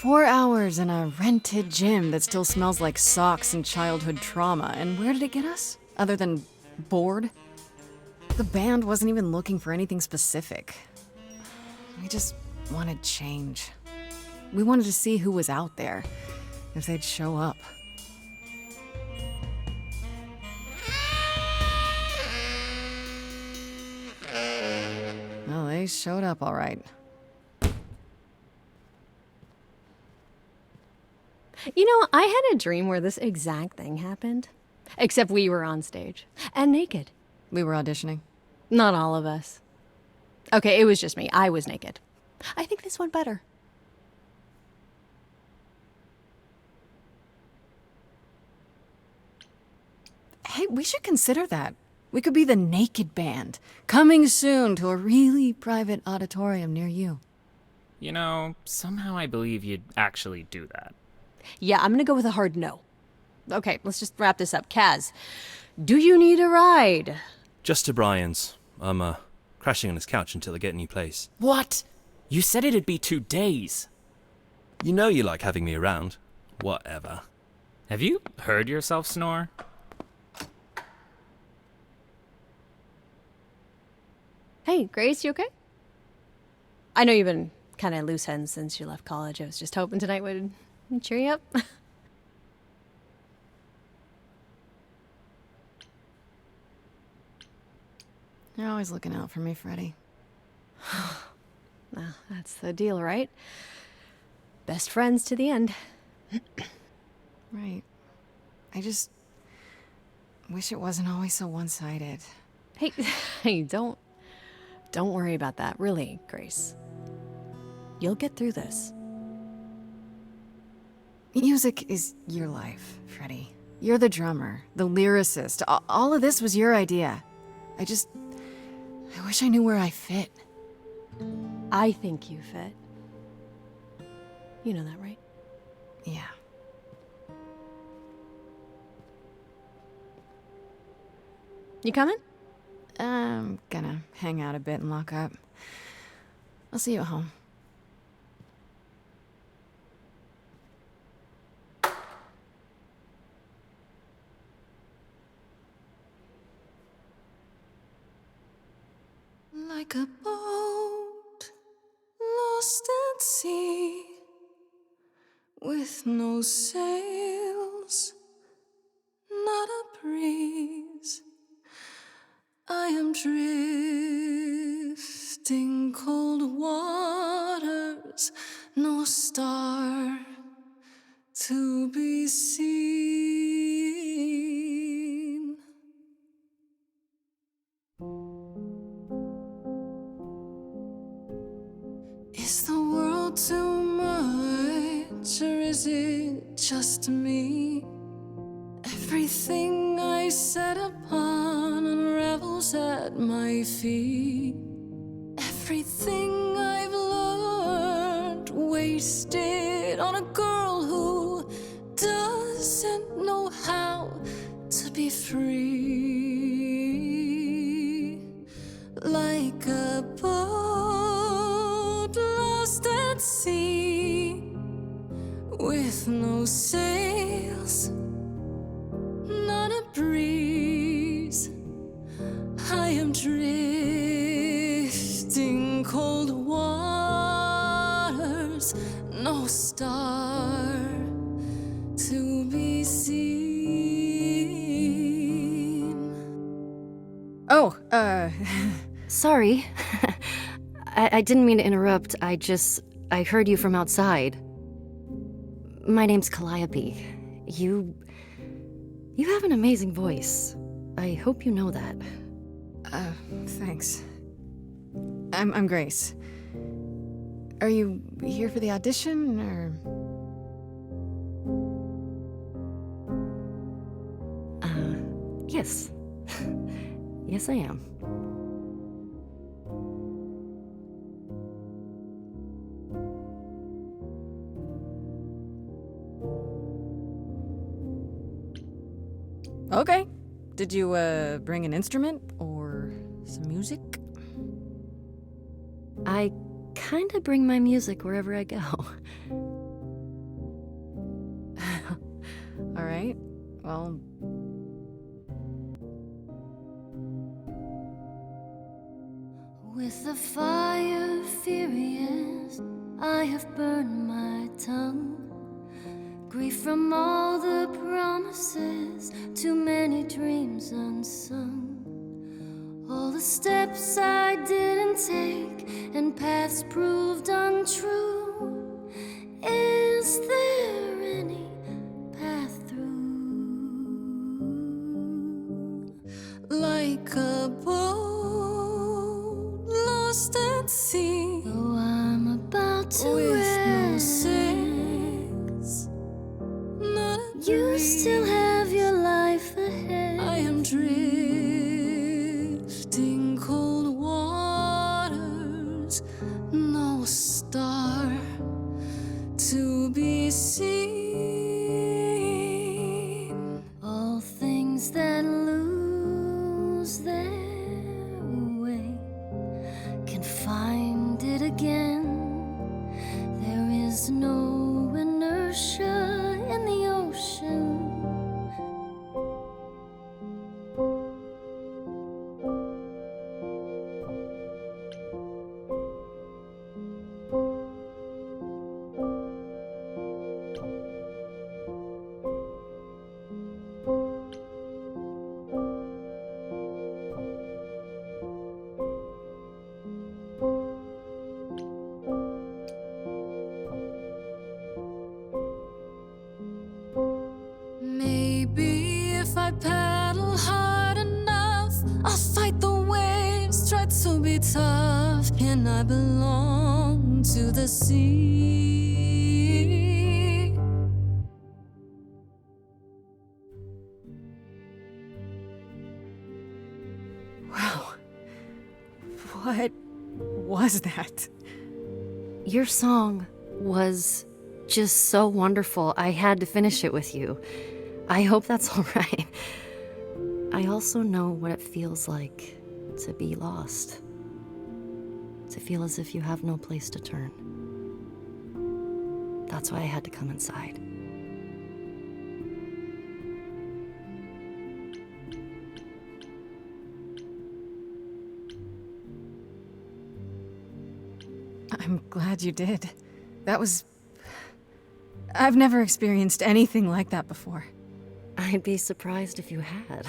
4 hours in a rented gym that still smells like socks and childhood trauma, and where did it get us? Other than bored? The band wasn't even looking for anything specific. We just wanted change. We wanted to see who was out there, if they'd show up. Well, they showed up all right. You know, I had a dream where this exact thing happened. Except we were on stage. And naked. We were auditioning. Not all of us. Okay, it was just me. I was naked. I think this went better. Hey, we should consider that. We could be the Naked Band, coming soon to a really private auditorium near you. You know, somehow I believe you'd actually do that. Yeah, I'm gonna go with a hard no. Okay, let's just wrap this up. Kaz, do you need a ride? Just to Brian's. I'm, crashing on his couch until I get a new place. What? You said it'd be 2 days. You know you like having me around. Whatever. Have you heard yourself snore? Hey, Grace, you okay? I know you've been kind of loose ends since you left college. I was just hoping tonight would cheer you up. You're always looking out for me, Freddie. Well, that's the deal, right? Best friends to the end. Right. I just wish it wasn't always so one-sided. Hey, don't worry about that, really, Grace. You'll get through this. Music is your life, Freddie. You're the drummer, the lyricist. All of this was your idea. I wish I knew where I fit. I think you fit. You know that, right? Yeah. You coming? I'm gonna hang out a bit and lock up. I'll see you at home. Like a boat lost at sea, with no sails, not a breeze. I am drifting cold waters, no star to be seen. Is the world too much, or is it just me? Everything I set upon unravels at my feet. Everything I've learned wasted on a girl who doesn't know how to be free. Like a boat lost at sea, with no sails, not a breeze. I am drifting cold waters, no star to be seen. Oh, Sorry. I didn't mean to interrupt. I heard you from outside. My name's Calliope. You have an amazing voice. I hope you know that. Thanks. I'm Grace. Are you here for the audition, or? Yes. Yes, I am. Okay. Did you, bring an instrument or some music? I kinda bring my music wherever I go. Alright, well. With the fire furious, I have burned my tongue. Grief from all the promises, too many dreams unsung. All the steps I didn't take and paths proved untrue. Is there any path through? Like a boat lost at sea, Though I'm about to with no end, sails, not a you breeze. still have your life ahead. I am drifting cold waters, no star to be seen. All things that lose their way can find it again. There is no inertia in the ocean. Maybe if I paddle hard enough, I'll fight the waves, try to be tough. Can I belong to the sea? Wow. What was that? Your song was just so wonderful. I had to finish it with you. I hope that's all right. I also know what it feels like to be lost. To feel as if you have no place to turn. That's why I had to come inside. I'm glad you did. That was... I've never experienced anything like that before. I'd be surprised if you had.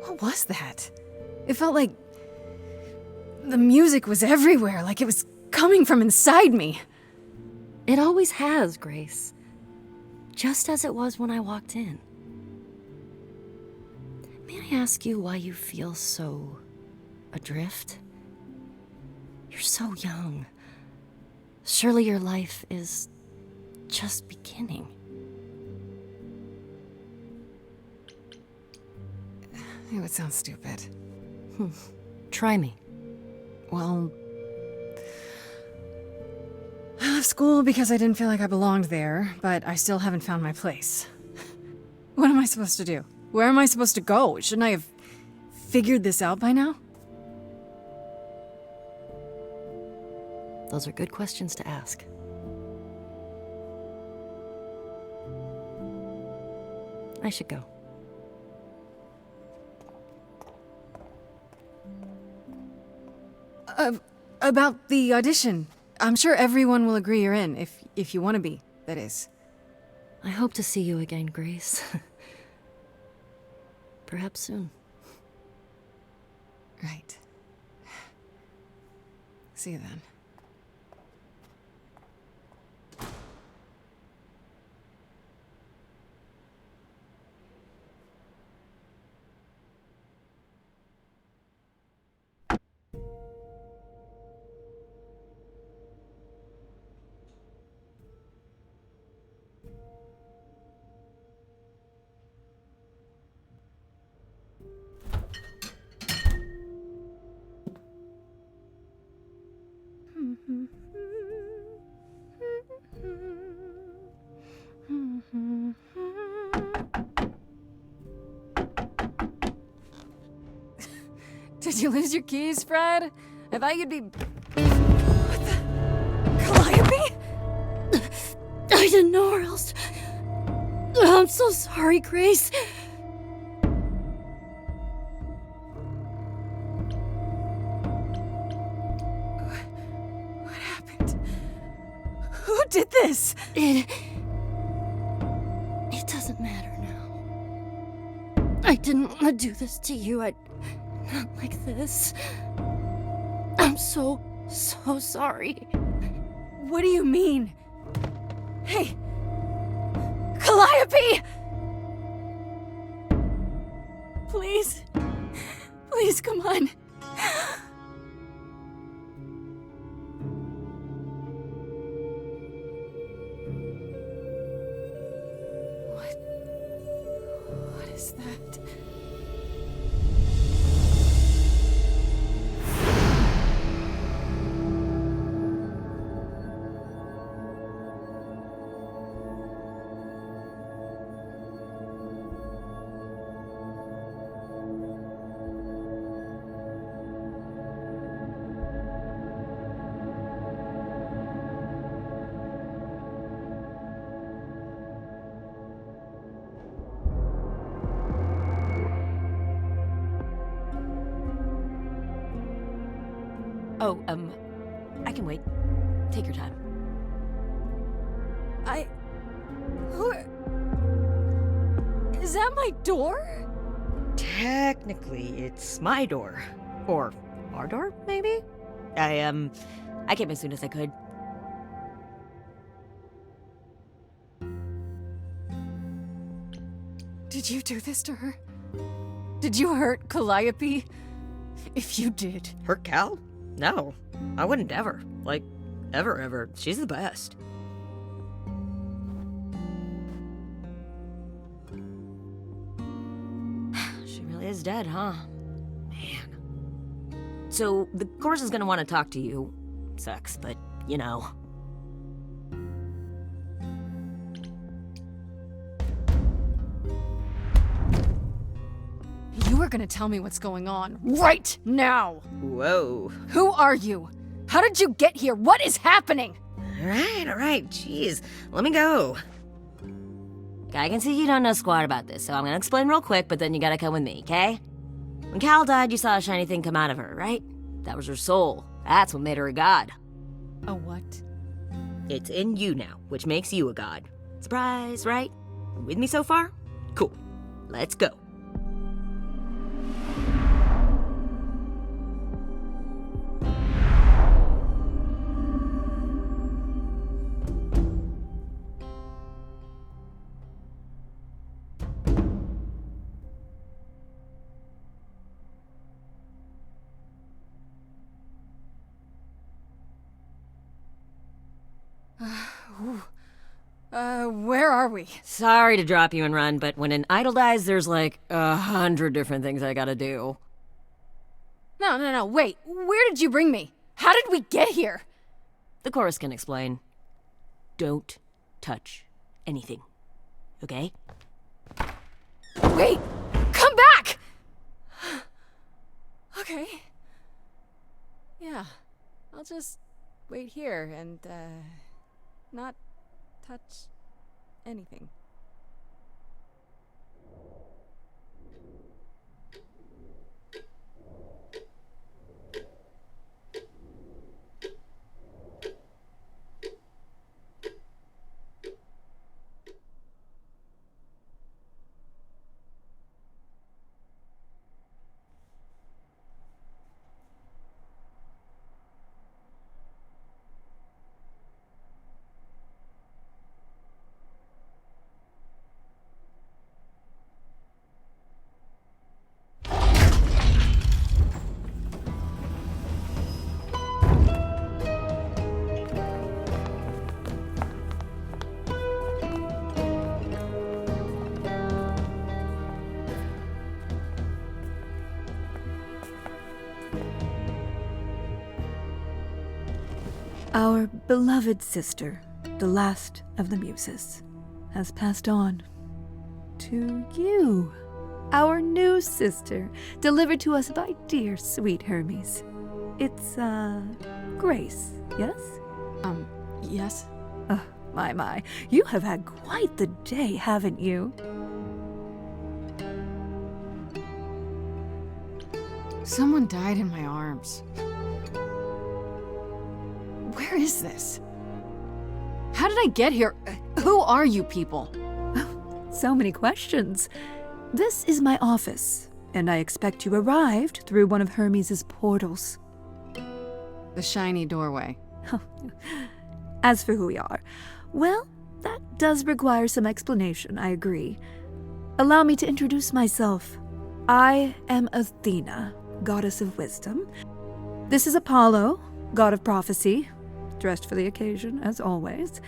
What was that? It felt like... the music was everywhere, like it was coming from inside me. It always has, Grace. Just as it was when I walked in. May I ask you why you feel so adrift? You're so young. Surely your life is just beginning. It would sound stupid. Try me. Well... I left school because I didn't feel like I belonged there, but I still haven't found my place. What am I supposed to do? Where am I supposed to go? Shouldn't I have figured this out by now? Those are good questions to ask. I should go. About the audition. I'm sure everyone will agree you're in, if you want to be, that is. I hope to see you again, Grace. Perhaps soon. Right. See you then. Did you lose your keys, Fred? I thought you'd be... What the... Calliope? I didn't know where else I'm so sorry, Grace. What happened? Who did this? It doesn't matter now. I didn't want to do this to you. Not like this. I'm so sorry. What do you mean? Hey! Calliope! Please. Please, come on. What is that? Oh, I can wait. Take your time. Who? Is that my door? Technically, it's my door. Or our door, maybe? I came as soon as I could. Did you do this to her? Did you hurt Calliope? If you did. Hurt Cal? No, I wouldn't ever. Like, ever. She's the best. She really is dead, huh? Man. So, the course is gonna want to talk to you. Sucks, but, you know. You are gonna tell me what's going on right now! Whoa. Who are you? How did you get here? What is happening? Alright, jeez. Let me go. I can see you don't know squat about this, so I'm gonna explain real quick, but then you gotta come with me, okay? When Cal died, you saw a shiny thing come out of her, right? That was her soul. That's what made her a god. A what? It's in you now, which makes you a god. Surprise, right? With me so far? Cool. Let's go. Where are we? Sorry to drop you and run, but when an idol dies, there's like 100 different things I gotta do. No, wait. Where did you bring me? How did we get here? The chorus can explain. Don't touch anything. Okay? Wait! Come back! Okay. Yeah. I'll just wait here and, not touch anything. Our beloved sister, the last of the Muses, has passed on to you, our new sister, delivered to us by dear sweet Hermes. It's, Grace, yes? Yes? My. You have had quite the day, haven't you? Someone died in my arms. Where is this? How did I get here? Who are you people? So many questions. This is my office, and I expect you arrived through one of Hermes' portals. The shiny doorway. As for who we are, well, that does require some explanation, I agree. Allow me to introduce myself. I am Athena, goddess of wisdom. This is Apollo, god of prophecy, dressed for the occasion, as always.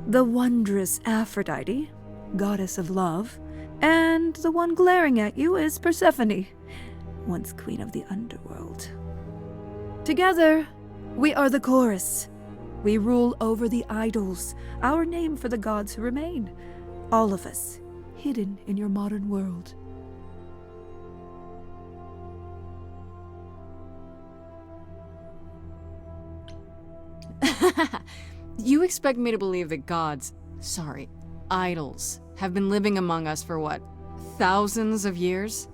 The wondrous Aphrodite, goddess of love. And the one glaring at you is Persephone, once queen of the underworld. Together, we are the chorus. We rule over the idols, our name for the gods who remain. All of us, hidden in your modern world. You expect me to believe that idols, have been living among us for what, thousands of years?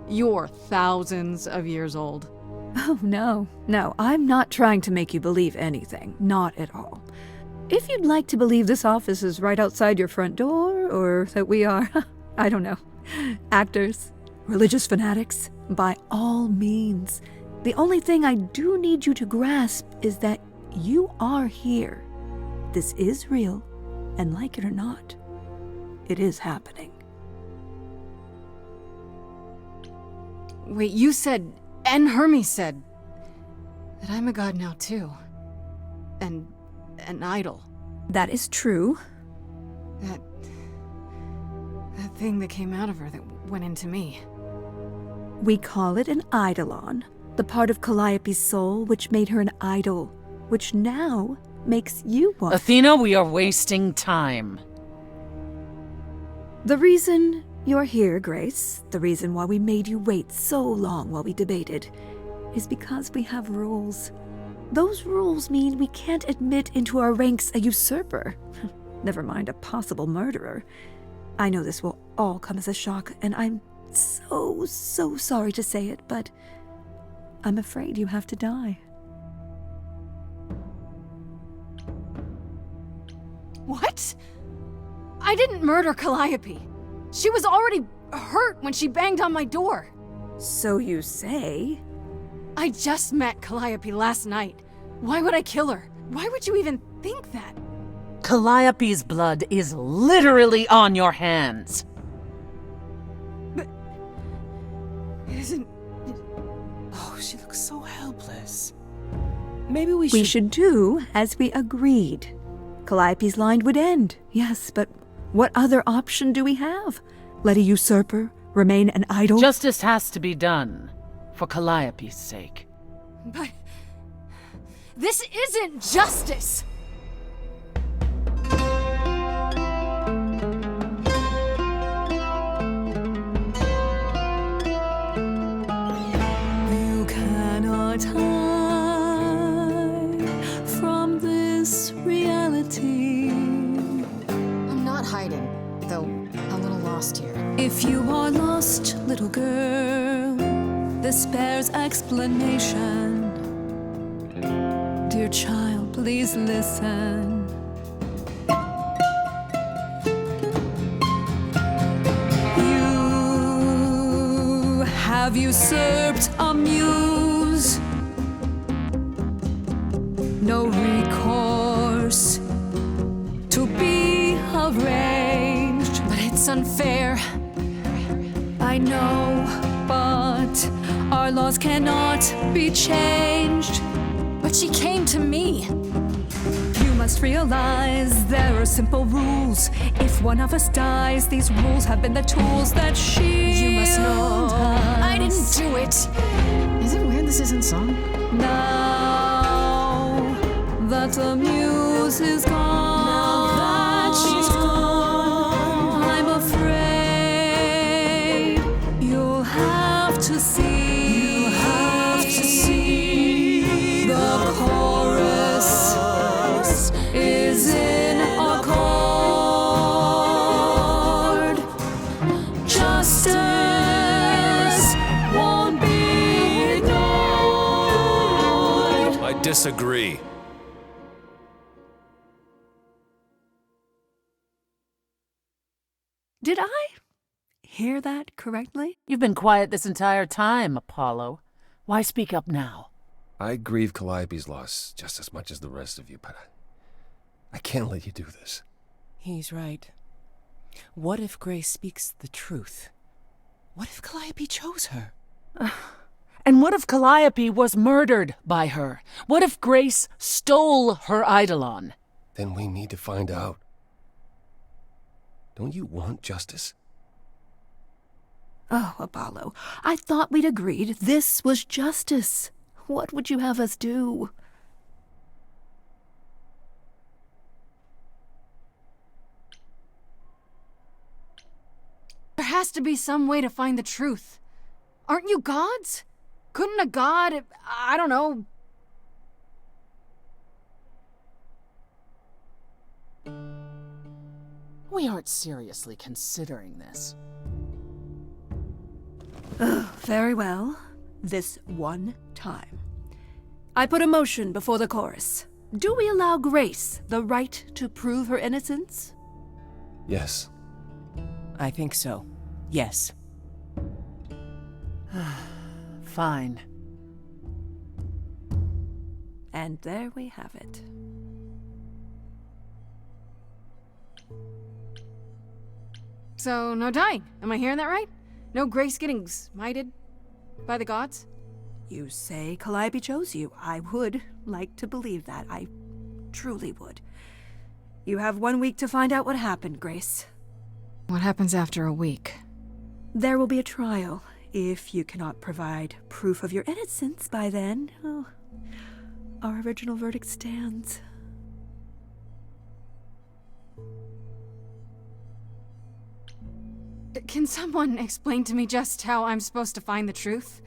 You're thousands of years old. Oh, no, I'm not trying to make you believe anything, not at all. If you'd like to believe this office is right outside your front door, or that we are, I don't know, actors, religious fanatics, by all means. The only thing I do need you to grasp is that you are here. This is real, and like it or not, it is happening. Wait, you said, and Hermes said, that I'm a god now too. And an idol. That is true. That thing that came out of her that went into me. We call it an eidolon, the part of Calliope's soul which made her an idol, which now makes you one. Athena, we are wasting time. The reason you're here, Grace, the reason why we made you wait so long while we debated, is because we have rules. Those rules mean we can't admit into our ranks a usurper. Never mind a possible murderer. I know this will all come as a shock, and I'm so sorry to say it, but I'm afraid you have to die. What? I didn't murder Calliope. She was already hurt when she banged on my door. So you say? I just met Calliope last night. Why would I kill her? Why would you even think that? Calliope's blood is literally on your hands. But it isn't... Oh, she looks so helpless. Maybe we We should do as we agreed. Calliope's line would end, yes, but what other option do we have? Let a usurper remain an idol? Justice has to be done, for Calliope's sake. But... this isn't justice! You cannot hide from this reality. I'm not hiding, though a little lost here. If you are lost, little girl, this bears explanation. Dear child, please listen. You have usurped a muse. No recourse to be arranged. But it's unfair. I know, but our laws cannot be changed. But she came to me. You must realize there are simple rules. If one of us dies, these rules have been the tools that shield You must know I didn't us. do it. Is it weird this isn't song? Now that the muse is gone, I'm afraid you'll have to see. The chorus is in a disagree. Did I hear that correctly? You've been quiet this entire time, Apollo. Why speak up now? I grieve Calliope's loss just as much as the rest of you, but I can't let you do this. He's right. What if Grace speaks the truth? What if Calliope chose her? And what if Calliope was murdered by her? What if Grace stole her Eidolon? Then we need to find out. Don't you want justice? Oh, Apollo, I thought we'd agreed this was justice. What would you have us do? There has to be some way to find the truth. Aren't you gods? Couldn't a god, I don't know... We aren't seriously considering this. Very well. This one time. I put a motion before the chorus. Do we allow Grace the right to prove her innocence? Yes. I think so. Yes. Fine. And there we have it. So, no dying. Am I hearing that right? No Grace getting smited by the gods? You say Calliope chose you. I would like to believe that. I truly would. You have 1 week to find out what happened, Grace. What happens after a week? There will be a trial. If you cannot provide proof of your innocence by then, our original verdict stands. Can someone explain to me just how I'm supposed to find the truth?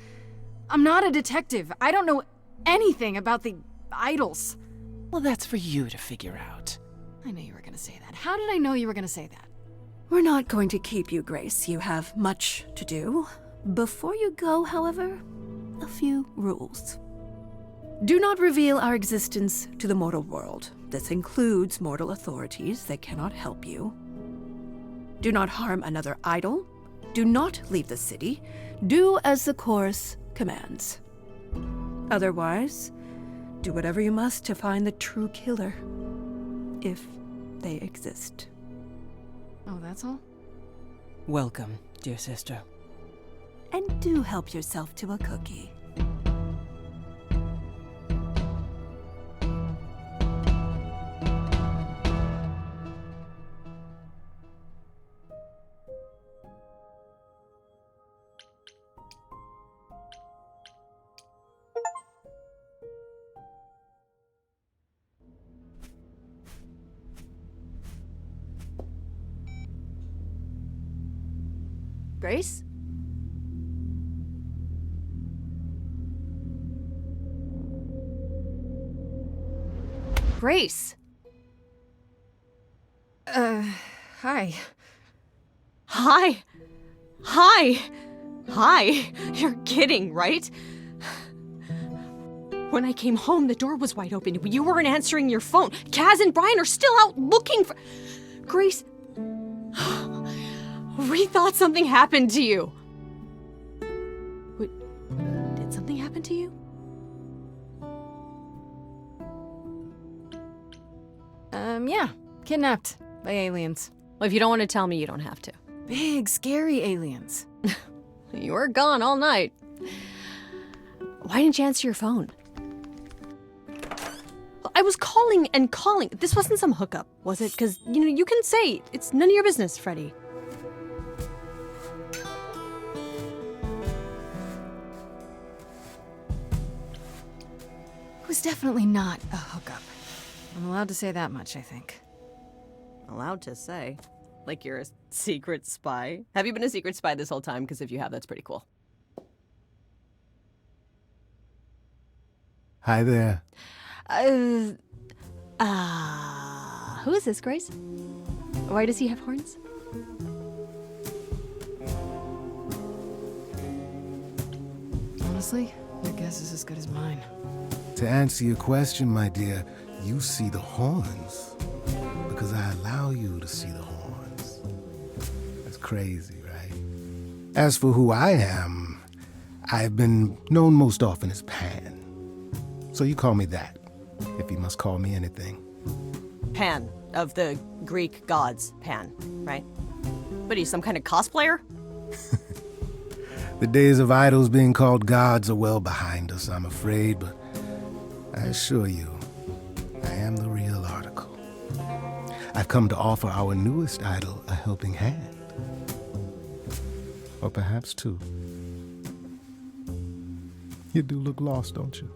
I'm not a detective. I don't know anything about the idols. Well, that's for you to figure out. I knew you were gonna say that. How did I know you were gonna say that? We're not going to keep you, Grace. You have much to do. Before you go, however, a few rules. Do not reveal our existence to the mortal world. This includes mortal authorities that cannot help you. Do not harm another idol. Do not leave the city. Do as the chorus commands. Otherwise, do whatever you must to find the true killer, if they exist. Oh, that's all? Welcome, dear sister. And do help yourself to a cookie. Grace? Grace! Hi. Hi! Hi! Hi! You're kidding, right? When I came home, the door was wide open. You weren't answering your phone. Kaz and Brian are still out looking for... Grace... We thought something happened to you. Wait, did something happen to you? Yeah. Kidnapped by aliens. Well, if you don't want to tell me, you don't have to. Big, scary aliens. You were gone all night. Why didn't you answer your phone? I was calling and calling. This wasn't some hookup, was it? Because, you can say it's none of your business, Freddie. It was definitely not a hookup. I'm allowed to say that much, I think. Allowed to say? Like you're a secret spy? Have you been a secret spy this whole time? Because if you have, that's pretty cool. Hi there. Who is this, Grace? Why does he have horns? Honestly, your guess is as good as mine. To answer your question, my dear, you see the horns because I allow you to see the horns. That's crazy, right? As for who I am, I've been known most often as Pan. So you call me that, if you must call me anything. Pan, of the Greek gods, Pan, right? But he's some kind of cosplayer? The days of idols being called gods are well behind us, I'm afraid, but I assure you, I am the real article. I've come to offer our newest idol a helping hand. Or perhaps two. You do look lost, don't you?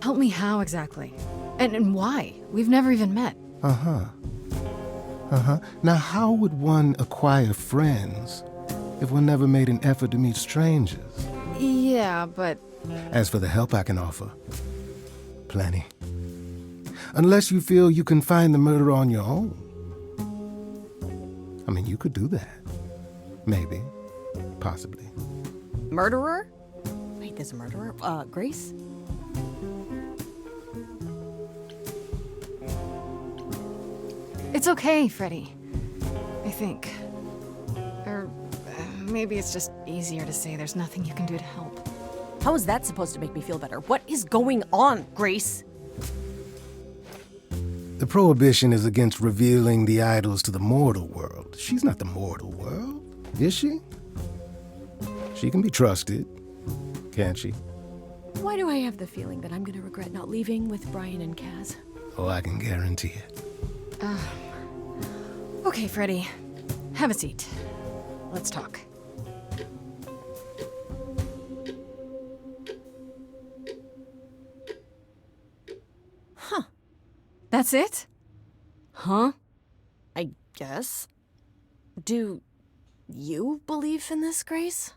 Help me how exactly? And why? We've never even met. Now, how would one acquire friends if one never made an effort to meet strangers? Yeah, but... As for the help I can offer, plenty. Unless you feel you can find the murderer on your own. I mean, you could do that. Maybe. Possibly. Murderer? Wait, there's a murderer? Grace? It's okay, Freddy. I think. Or maybe it's just easier to say there's nothing you can do to help. How is that supposed to make me feel better? What is going on, Grace? The prohibition is against revealing the idols to the mortal world. She's not the mortal world, is she? She can be trusted, can't she? Why do I have the feeling that I'm gonna regret not leaving with Brian and Kaz? Oh, I can guarantee it. Okay, Freddy. Have a seat. Let's talk. Huh. That's it? Huh? I guess. Do you believe in this, Grace?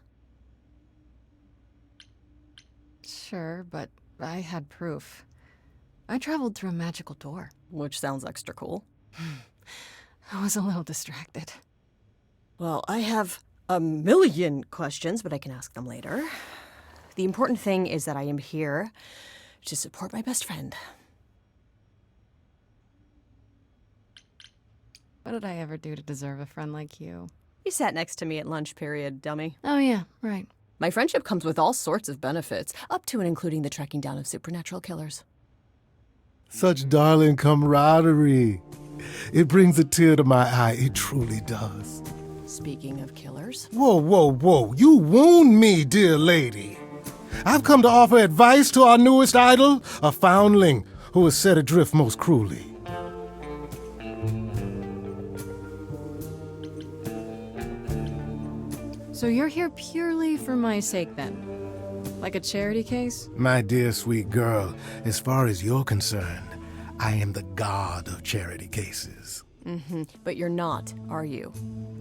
Sure, but I had proof. I traveled through a magical door. Which sounds extra cool. I was a little distracted. Well, I have a million questions, but I can ask them later. The important thing is that I am here to support my best friend. What did I ever do to deserve a friend like you? You sat next to me at lunch period, dummy. Oh yeah, right. My friendship comes with all sorts of benefits, up to and including the tracking down of supernatural killers. Such darling camaraderie. It brings a tear to my eye. It truly does. Speaking of killers. Whoa, whoa, whoa. You wound me, dear lady. I've come to offer advice to our newest idol, a foundling who was set adrift most cruelly. So you're here purely for my sake then? Like a charity case? My dear sweet girl, as far as you're concerned, I am the god of charity cases. But you're not, are you?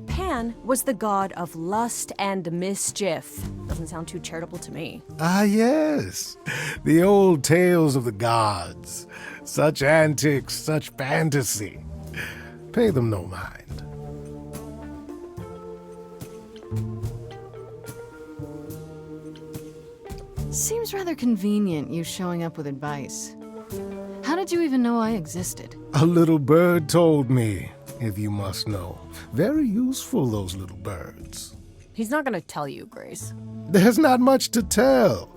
Pan was the god of lust and mischief. Doesn't sound too charitable to me. Ah, yes. The old tales of the gods. Such antics, such fantasy. Pay them no mind. Seems rather convenient, you showing up with advice. How did you even know I existed? A little bird told me, if you must know. Very useful, those little birds. He's not gonna tell you, Grace. There's not much to tell.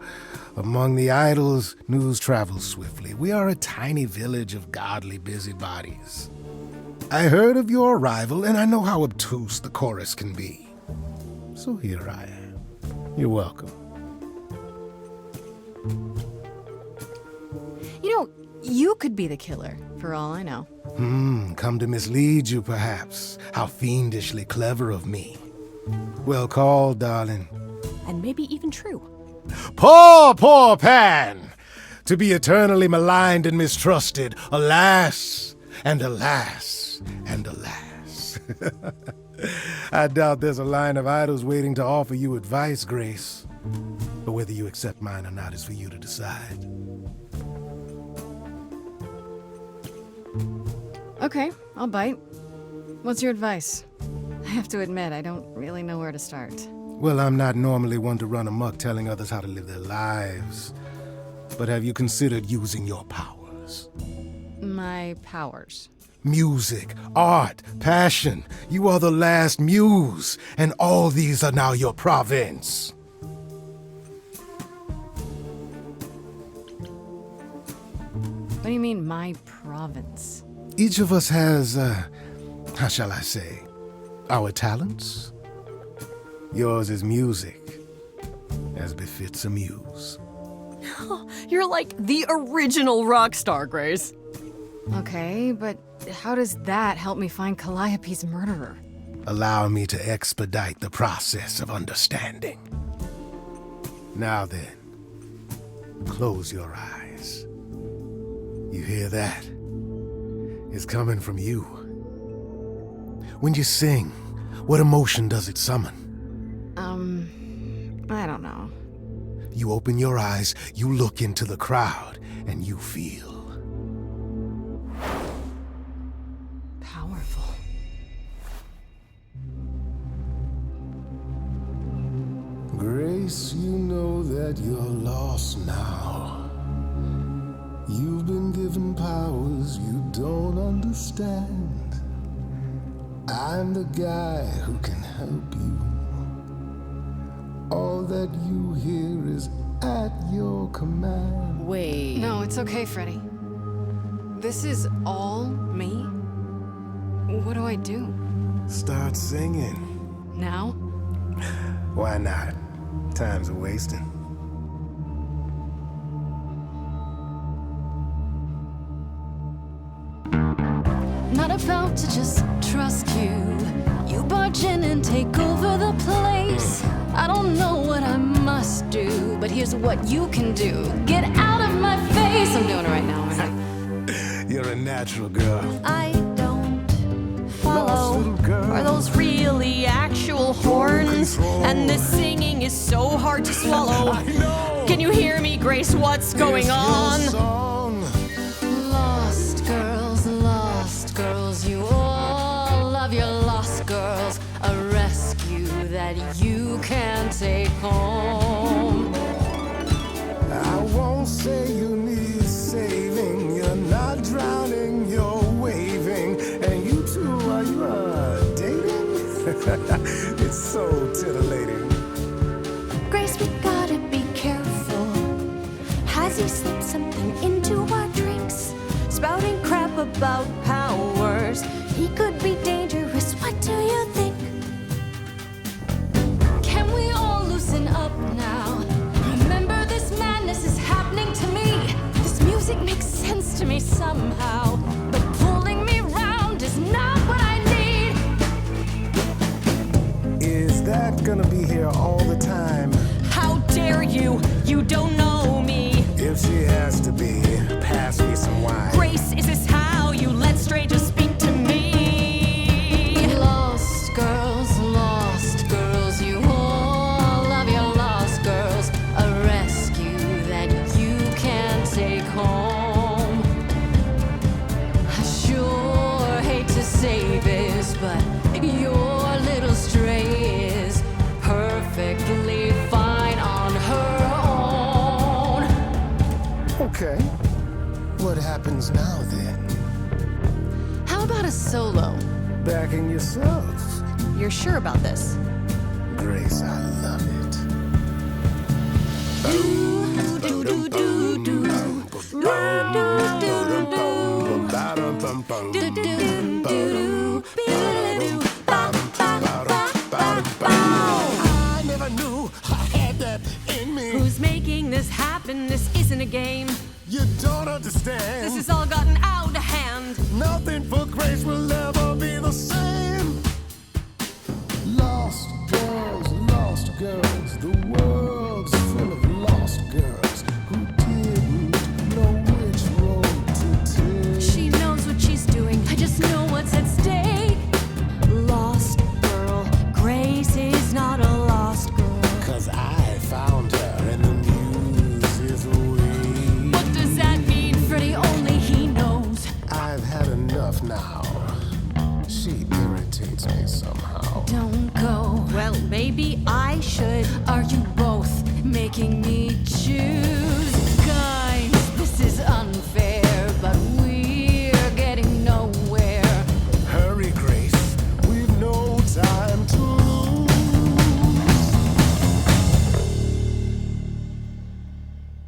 Among the idols, news travels swiftly. We are a tiny village of godly busybodies. I heard of your arrival, and I know how obtuse the chorus can be. So here I am. You're welcome. You know, you could be the killer, for all I know. Come to mislead you, perhaps. How fiendishly clever of me. Well called, darling. And maybe even true. Poor, poor Pan! To be eternally maligned and mistrusted. Alas, and alas, and alas. I doubt there's a line of idols waiting to offer you advice, Grace. But whether you accept mine or not is for you to decide. Okay, I'll bite. What's your advice? I have to admit, I don't really know where to start. Well, I'm not normally one to run amok telling others how to live their lives. But have you considered using your powers? My powers. Music, art, passion. You are the last muse, and all these are now your province. What do you mean, my province? Each of us has, how shall I say, our talents. Yours is music, as befits a muse. You're like the original rock star, Grace. Okay, but how does that help me find Calliope's murderer? Allow me to expedite the process of understanding. Now then, close your eyes. You hear that? It's coming from you. When you sing, what emotion does it summon? I don't know. You open your eyes, you look into the crowd, and you feel Powerful. Grace, you know that you're lost now. You've been given powers you don't understand. I'm the guy who can help you. All that you hear is at your command. Wait. No, it's okay, Freddy. This is all me? What do I do? Start singing. Now? Why not? Time's a wasting. Not about to just trust you. You barge in and take over the place. I don't know what I must do, but here's what you can do. Get out of my face. I'm doing it right now, aren't I? You're a natural girl. I don't Lost follow. little girl. Are those really actual horns? control. And this singing is so hard to swallow. I know. Can you hear me, Grace? What's going It's your on? song. Lost girls, you all love your lost girls. A rescue that you can take home. I won't say you need saving. You're not drowning, you're waving. And you two, are you dating? It's so titillating. Grace, we gotta be careful. Has he slipped something into our drinks? Spouting crap about powers. He could be dangerous. What do you think? Can we all loosen up now? Remember, this madness is happening to me. This music makes sense to me somehow. But pulling me round is not what I need. Is that gonna be here all the time? How dare you? You don't know me. If she has to be, pass me some wine. Grace, is this how you let strangers speak to me? Lost girls, you all love your lost girls. A rescue that you can take home. I sure hate to say this, but your little stray is perfectly fine on her own. Okay. What happens now then? How about a solo? Backing yourself. You're sure about this? Grace, I love it. I never knew I had that in me. Who's making this happen? This isn't a game. You don't understand. This has all gotten out of hand. Nothing for Grace will ever be the same. Lost girls, the world's full of lost girls who didn't know which road to take. She knows what she's doing. I just know what's at stake. Lost girl, Grace is not a lost girl. 'Cause I found her and the news is away. What does that mean? Freddy, only he knows. I've had enough now. Well, maybe I should. Are you both making me choose? Guys, this is unfair, but we're getting nowhere. Hurry, Grace. We've no time to lose.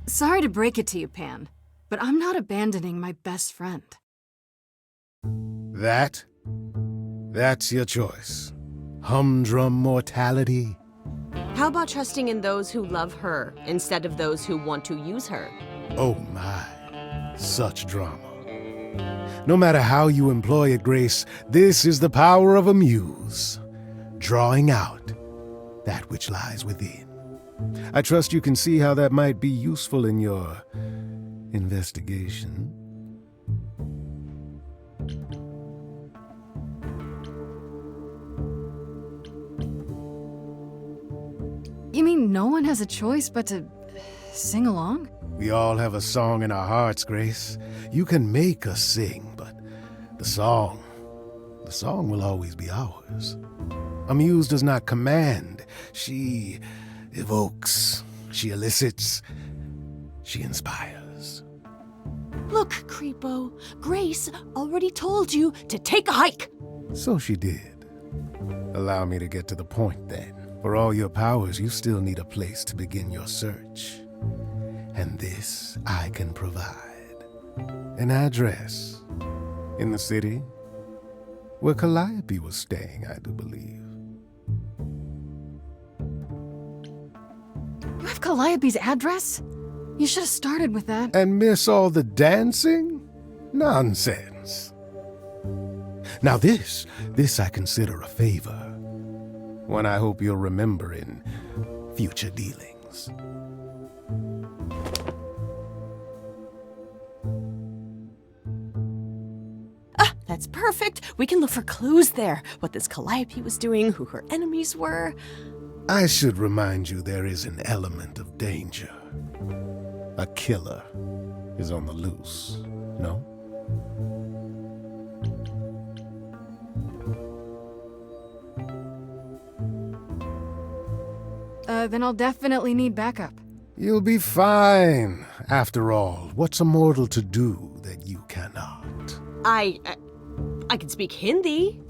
Sorry to break it to you, Pan, but I'm not abandoning my best friend. That's your choice. Humdrum mortality. How about trusting in those who love her instead of those who want to use her? Oh my, such drama. No matter how you employ it, Grace, this is the power of a muse, drawing out that which lies within. I trust you can see how that might be useful in your investigation. You mean no one has a choice but to sing along? We all have a song in our hearts, Grace. You can make us sing, but the song will always be ours. A muse does not command. She evokes, she elicits, she inspires. Look, Creepo, Grace already told you to take a hike. So she did. Allow me to get to the point then. For all your powers, you still need a place to begin your search. And this I can provide. An address in the city where Calliope was staying, I do believe. You have Calliope's address? You should have started with that. And miss all the dancing? Nonsense. Now this I consider a favor. One I hope you'll remember in future dealings. That's perfect. We can look for clues there. What this Calliope was doing, who her enemies were. I should remind you there is an element of danger. A killer is on the loose, no? Then I'll definitely need backup. You'll be fine. After all, what's a mortal to do that you cannot? I can speak Hindi.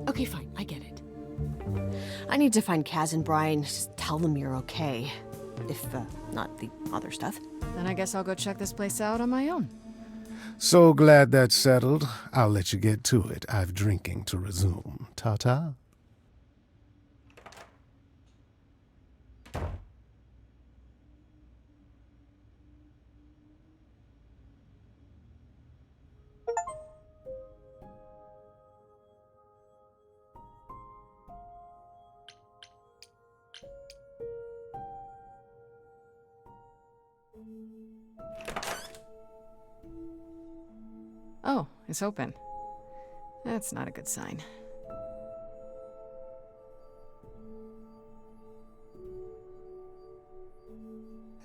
Okay, fine, I get it. I need to find Kaz and Brian. Just tell them you're okay. If, not the other stuff. Then I guess I'll go check this place out on my own. So glad that's settled. I'll let you get to it. I've drinking to resume. Ta-ta. Oh, it's open. That's not a good sign.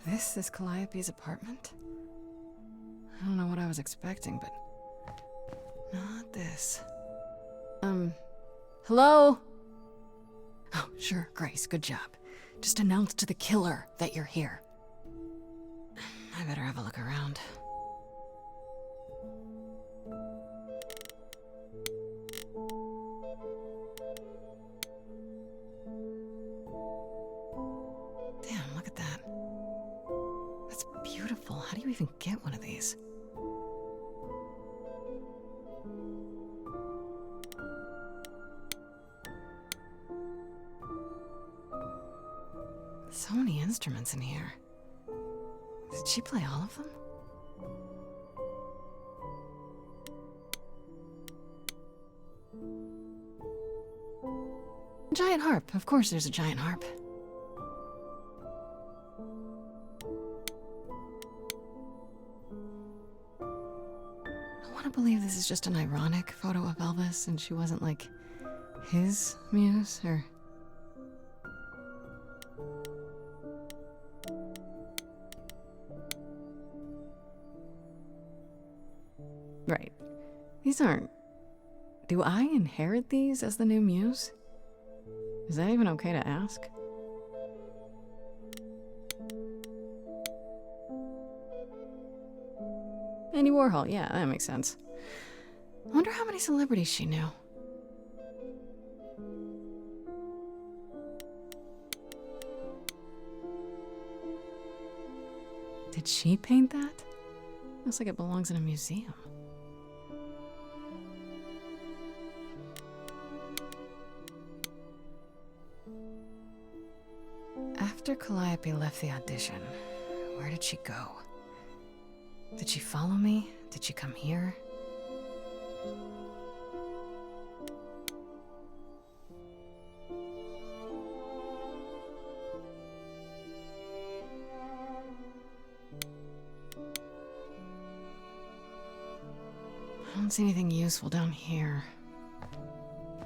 This is Calliope's apartment? I don't know what I was expecting, but not this. Hello? Oh, sure, Grace, good job. Just announce to the killer that you're here. I better have a look around. Damn, look at that. That's beautiful. How do you even get one of these? So many instruments in here. Did she play all of them? Giant harp. Of course there's a giant harp. I want to believe this is just an ironic photo of Elvis and she wasn't like his muse or... Right. These aren't... Do I inherit these as the new muse? Is that even okay to ask? Andy Warhol, yeah, that makes sense. I wonder how many celebrities she knew. Did she paint that? Looks like it belongs in a museum. After Calliope left the audition, where did she go? Did she follow me? Did she come here? I don't see anything useful down here.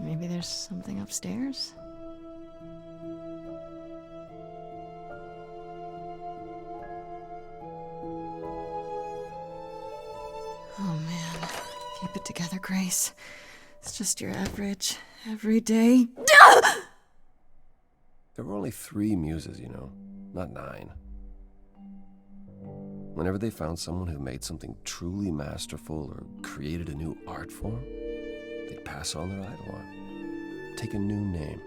Maybe there's something upstairs? Oh man, keep it together, Grace. It's just your average, everyday. There were only 3 muses, not 9. Whenever they found someone who made something truly masterful or created a new art form, they'd pass on their idol on, take a new name.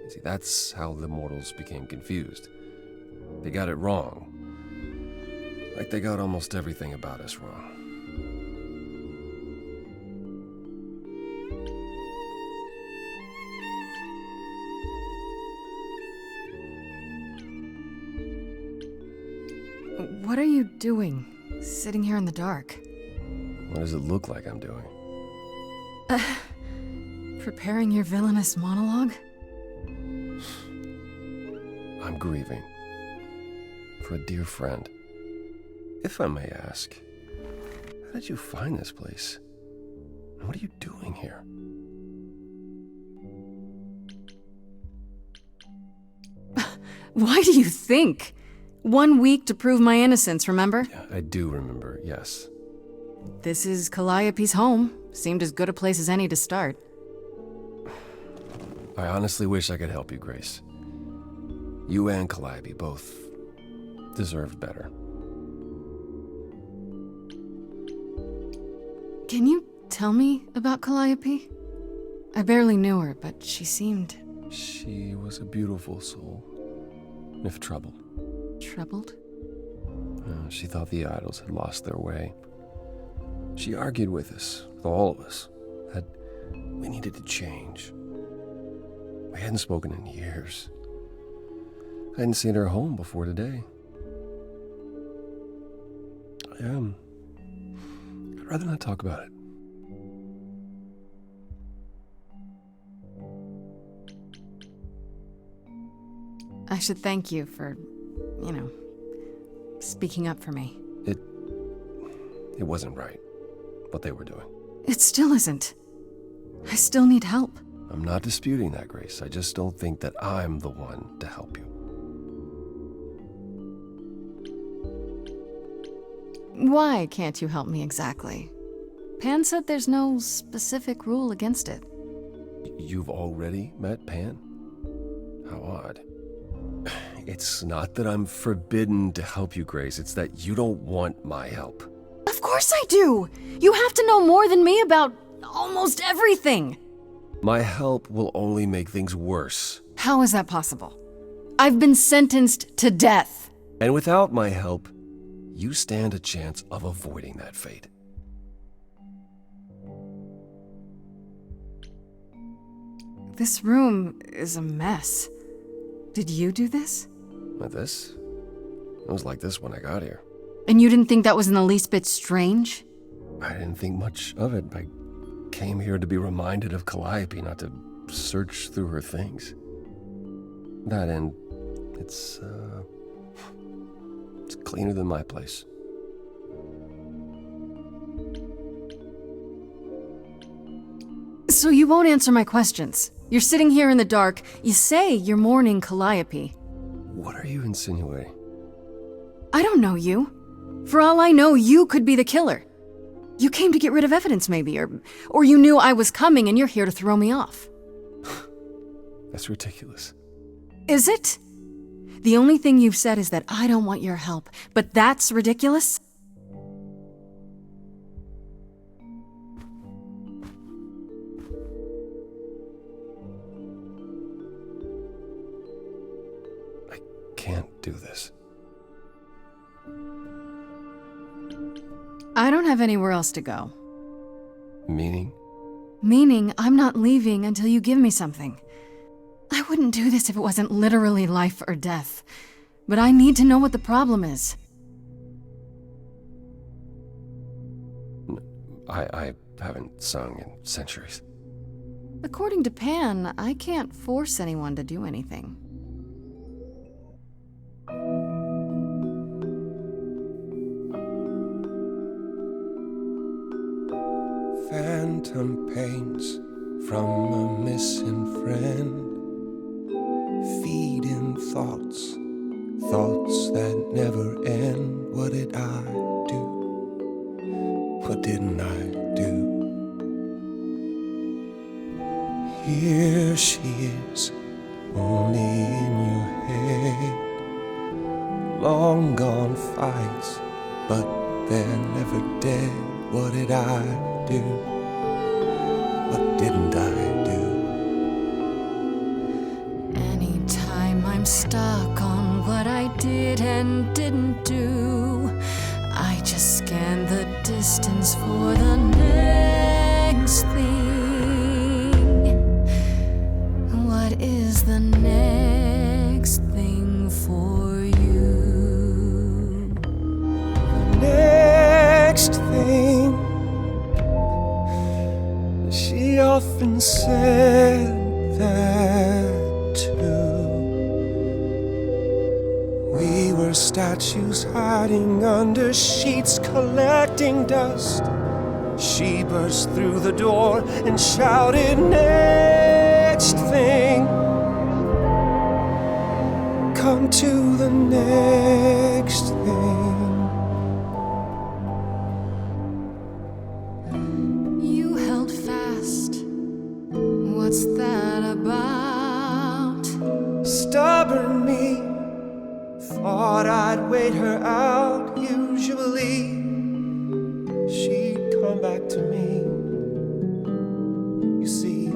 You see, that's how the mortals became confused. They got it wrong. Like they got almost everything about us wrong. What are you doing, sitting here in the dark? What does it look like I'm doing? Preparing your villainous monologue? I'm grieving. For a dear friend. If I may ask, how did you find this place? And what are you doing here? Why do you think? 1 week to prove my innocence, remember? Yeah, I do remember, yes. This is Calliope's home. Seemed as good a place as any to start. I honestly wish I could help you, Grace. You and Calliope both deserved better. Can you tell me about Calliope? I barely knew her, but she seemed... She was a beautiful soul, if troubled. Troubled? She thought the idols had lost their way. She argued with us, with all of us, that we needed to change. We hadn't spoken in years. I hadn't seen her home before today. I'd rather not talk about it. I should thank you for, speaking up for me. It wasn't right, what they were doing. It still isn't. I still need help. I'm not disputing that, Grace. I just don't think that I'm the one to help you. Why can't you help me exactly? Pan said there's no specific rule against it. You've already met Pan? How odd. It's not that I'm forbidden to help you, Grace. It's that you don't want my help. Of course I do! You have to know more than me about almost everything! My help will only make things worse. How is that possible? I've been sentenced to death. And without my help, you stand a chance of avoiding that fate. This room is a mess. Did you do this? With this? It was like this when I got here. And you didn't think that was in the least bit strange? I didn't think much of it. I came here to be reminded of Calliope, not to search through her things. That and it's cleaner than my place. So you won't answer my questions. You're sitting here in the dark. You say you're mourning Calliope. What are you insinuating? I don't know you. For all I know, you could be the killer. You came to get rid of evidence, maybe, or you knew I was coming and you're here to throw me off. That's ridiculous. Is it? The only thing you've said is that I don't want your help, but that's ridiculous? I can't do this. I don't have anywhere else to go. Meaning? Meaning I'm not leaving until you give me something. I wouldn't do this if it wasn't literally life or death. But I need to know what the problem is. I haven't sung in centuries. According to Pan, I can't force anyone to do anything. Phantom pains from a missing friend, feeding thoughts, thoughts that never end. What did I do? What didn't I do? Here she is, only in your head. Long gone fights, but they're never dead. What did I do? What didn't I do? Anytime I'm stuck on what I did and didn't do, I just scan the distance for the next thing. What is the next thing for you? Next thing, she often said that too. We were statues hiding under sheets, collecting dust. She burst through the door and shouted, next thing. Come to the next thing. You held fast. What's that about? Stubborn me, thought I'd wait her out. Usually she'd come back to me. You see,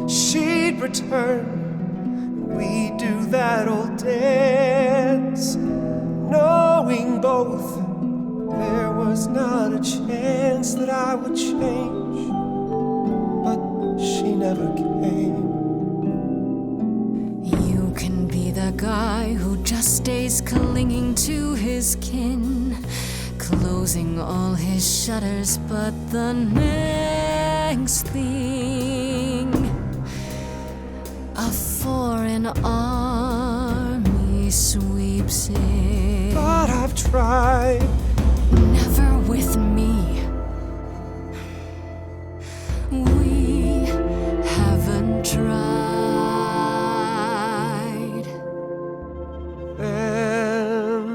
she'd return, and we'd do that old dance, knowing both there was not a chance that I would change. But she never came. You can be the guy who just stays clinging to his kin, closing all his shutters, but the next thing, a foreign army sweeps in. But I've tried. Never with me. We haven't tried. Then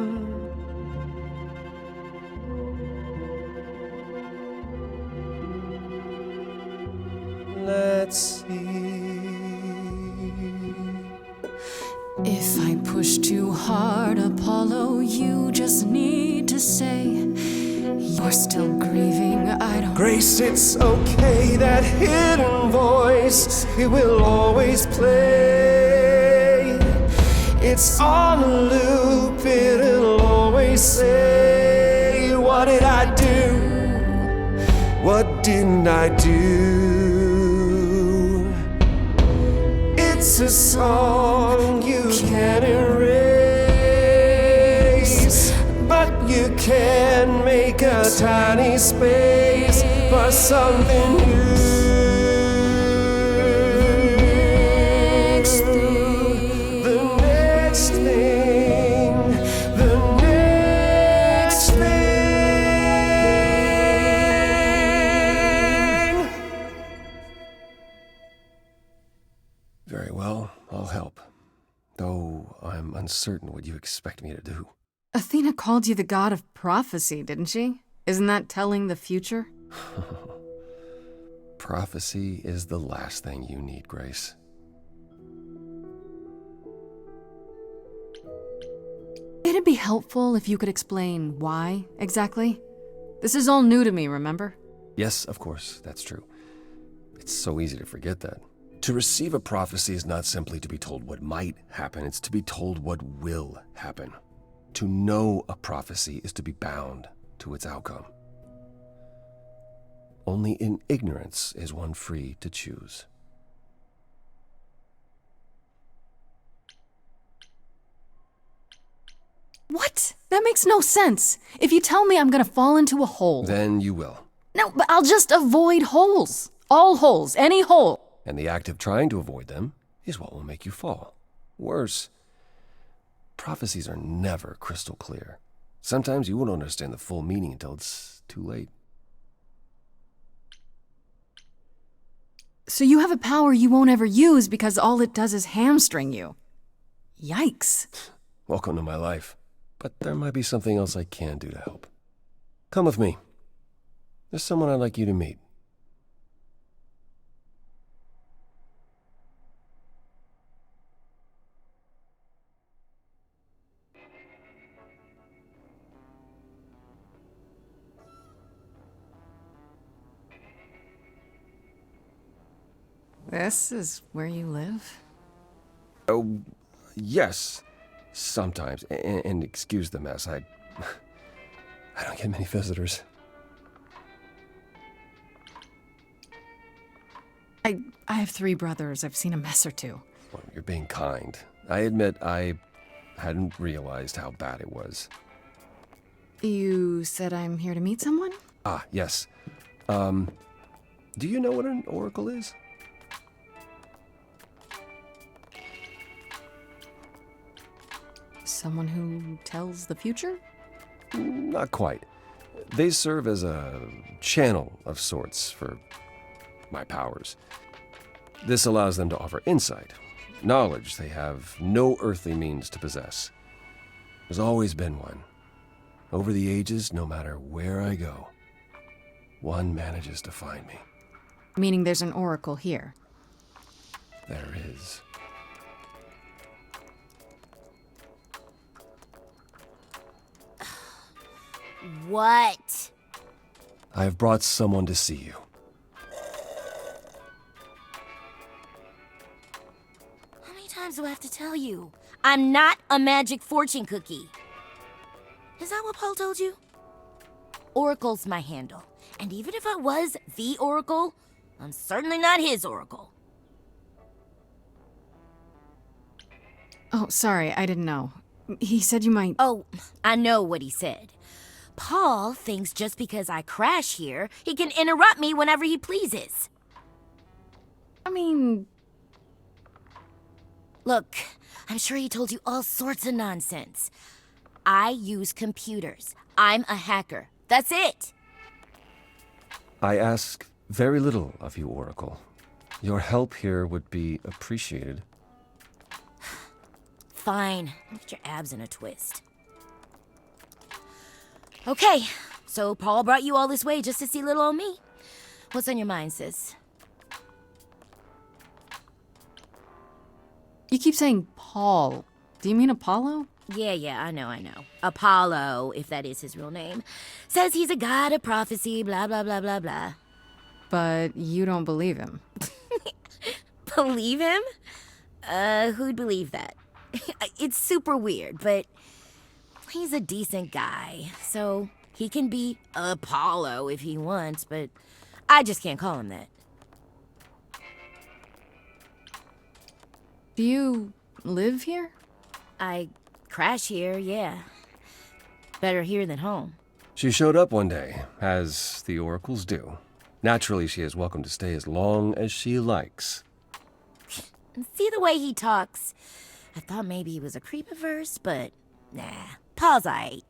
let's see. If I push too hard, Apollo, you just need to say you're still grieving. I don't. Grace, it's okay, that hidden voice, it will always play. It's on a loop, it'll always say, what did I do? What didn't I do? It's a song you can't erase, but you can make a tiny space for something new. Next thing. The next thing. The next thing. Very well, I'll help. Though I'm uncertain what you expect me to do. Athena called you the god of prophecy, didn't she? Isn't that telling the future? Prophecy is the last thing you need, Grace. Would it be helpful if you could explain why, exactly? This is all new to me, remember? Yes, of course, that's true. It's so easy to forget that. To receive a prophecy is not simply to be told what might happen, it's to be told what will happen. To know a prophecy is to be bound to its outcome. Only in ignorance is one free to choose. What? That makes no sense. If you tell me I'm gonna fall into a hole... Then you will. No, but I'll just avoid holes. All holes, any hole. And the act of trying to avoid them is what will make you fall. Worse, prophecies are never crystal clear. Sometimes you won't understand the full meaning until it's too late. So you have a power you won't ever use because all it does is hamstring you. Yikes. Welcome to my life. But there might be something else I can do to help. Come with me. There's someone I'd like you to meet. This is where you live? Oh, yes. Sometimes. And excuse the mess. I don't get many visitors. I have 3 brothers. I've seen a mess or two. Well, you're being kind. I admit I hadn't realized how bad it was. You said I'm here to meet someone? Ah, yes. Do you know what an oracle is? Someone who tells the future? Not quite. They serve as a channel of sorts for my powers. This allows them to offer insight, knowledge they have no earthly means to possess. There's always been one. Over the ages, no matter where I go, one manages to find me. Meaning there's an oracle here. There is. What? I have brought someone to see you. How many times do I have to tell you? I'm not a magic fortune cookie. Is that what Paul told you? Oracle's my handle. And even if I was the Oracle, I'm certainly not his Oracle. Oh, sorry, I didn't know. He said you might... Oh, I know what he said. Paul thinks just because I crash here, he can interrupt me whenever he pleases. I mean... Look, I'm sure he told you all sorts of nonsense. I use computers. I'm a hacker. That's it. I ask very little of you, Oracle. Your help here would be appreciated. Fine. Get your abs in a twist. Okay, so Paul brought you all this way just to see little old me. What's on your mind, sis? You keep saying Paul. Do you mean Apollo? Yeah, I know. Apollo, if that is his real name, says he's a god of prophecy, blah, blah, blah, blah, blah. But you don't believe him. Believe him? Who'd believe that? It's super weird, but he's a decent guy, so he can be Apollo if he wants, but I just can't call him that. Do you live here? I crash here, yeah. Better here than home. She showed up one day, as the oracles do. Naturally, she is welcome to stay as long as she likes. See the way he talks? I thought maybe he was a creep at first, but nah, Paul's aight.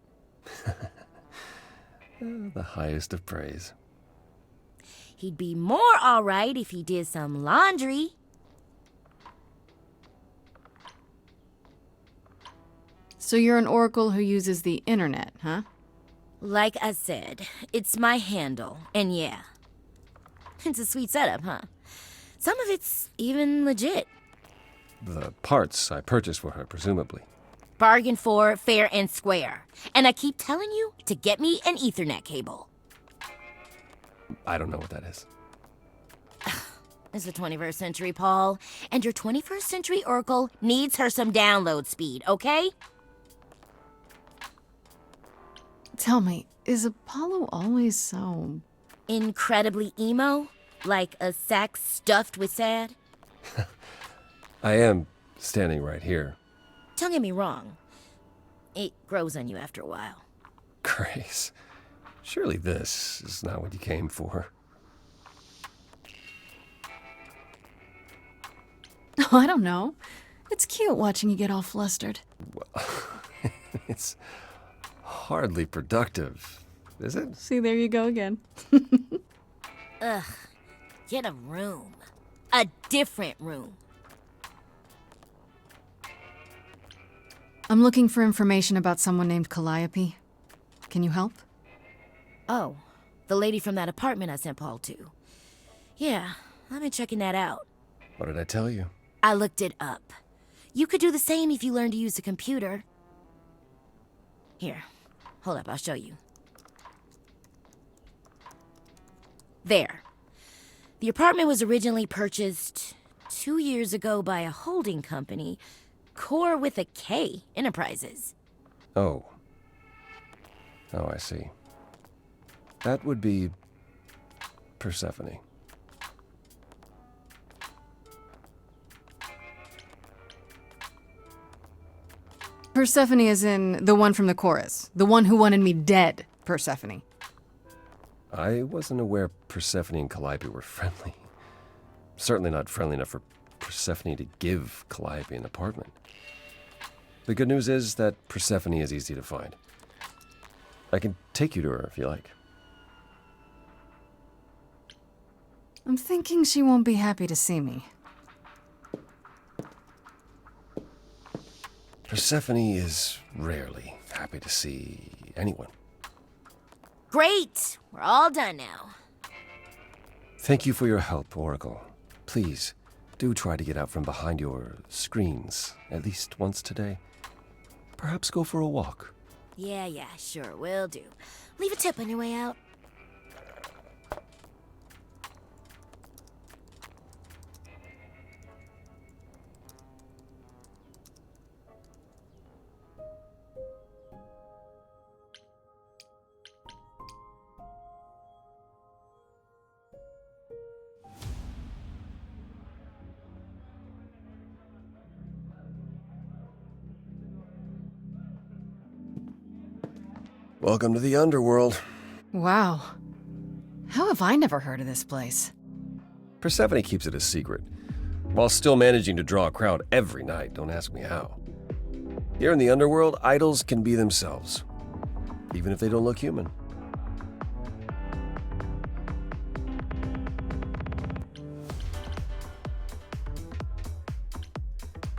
The highest of praise. He'd be more alright if he did some laundry. So you're an oracle who uses the internet, huh? Like I said, it's my handle, and yeah. It's a sweet setup, huh? Some of it's even legit. The parts I purchased for her, presumably. Bargain for, fair and square. And I keep telling you to get me an Ethernet cable. I don't know what that is. It's the 21st century, Paul. And your 21st century Oracle needs her some download speed, okay? Tell me, is Apollo always so... Incredibly emo? Like a sack stuffed with sad? I am standing right here. Don't get me wrong. It grows on you after a while. Grace, surely this is not what you came for. Oh, I don't know. It's cute watching you get all flustered. Well, it's hardly productive, is it? See, there you go again. Ugh. Get a room. A different room. I'm looking for information about someone named Calliope. Can you help? Oh, the lady from that apartment I sent Paul to. Yeah, I've been checking that out. What did I tell you? I looked it up. You could do the same if you learned to use a computer. Here, hold up, I'll show you. There. The apartment was originally purchased 2 years ago by a holding company, Core with a K Enterprises. Oh. Oh, I see. That would be Persephone. Persephone is in the one from the chorus. The one who wanted me dead, Persephone. I wasn't aware Persephone and Calliope were friendly. Certainly not friendly enough for Persephone to give Calliope an apartment. The good news is that Persephone is easy to find. I can take you to her if you like. I'm thinking she won't be happy to see me. Persephone is rarely happy to see anyone. Great! We're all done now. Thank you for your help, Oracle. Please, do try to get out from behind your screens at least once today. Perhaps go for a walk. Yeah, sure, will do. Leave a tip on your way out. Welcome to the underworld. Wow. How have I never heard of this place? Persephone keeps it a secret, while still managing to draw a crowd every night. Don't ask me how. Here in the underworld, idols can be themselves, even if they don't look human.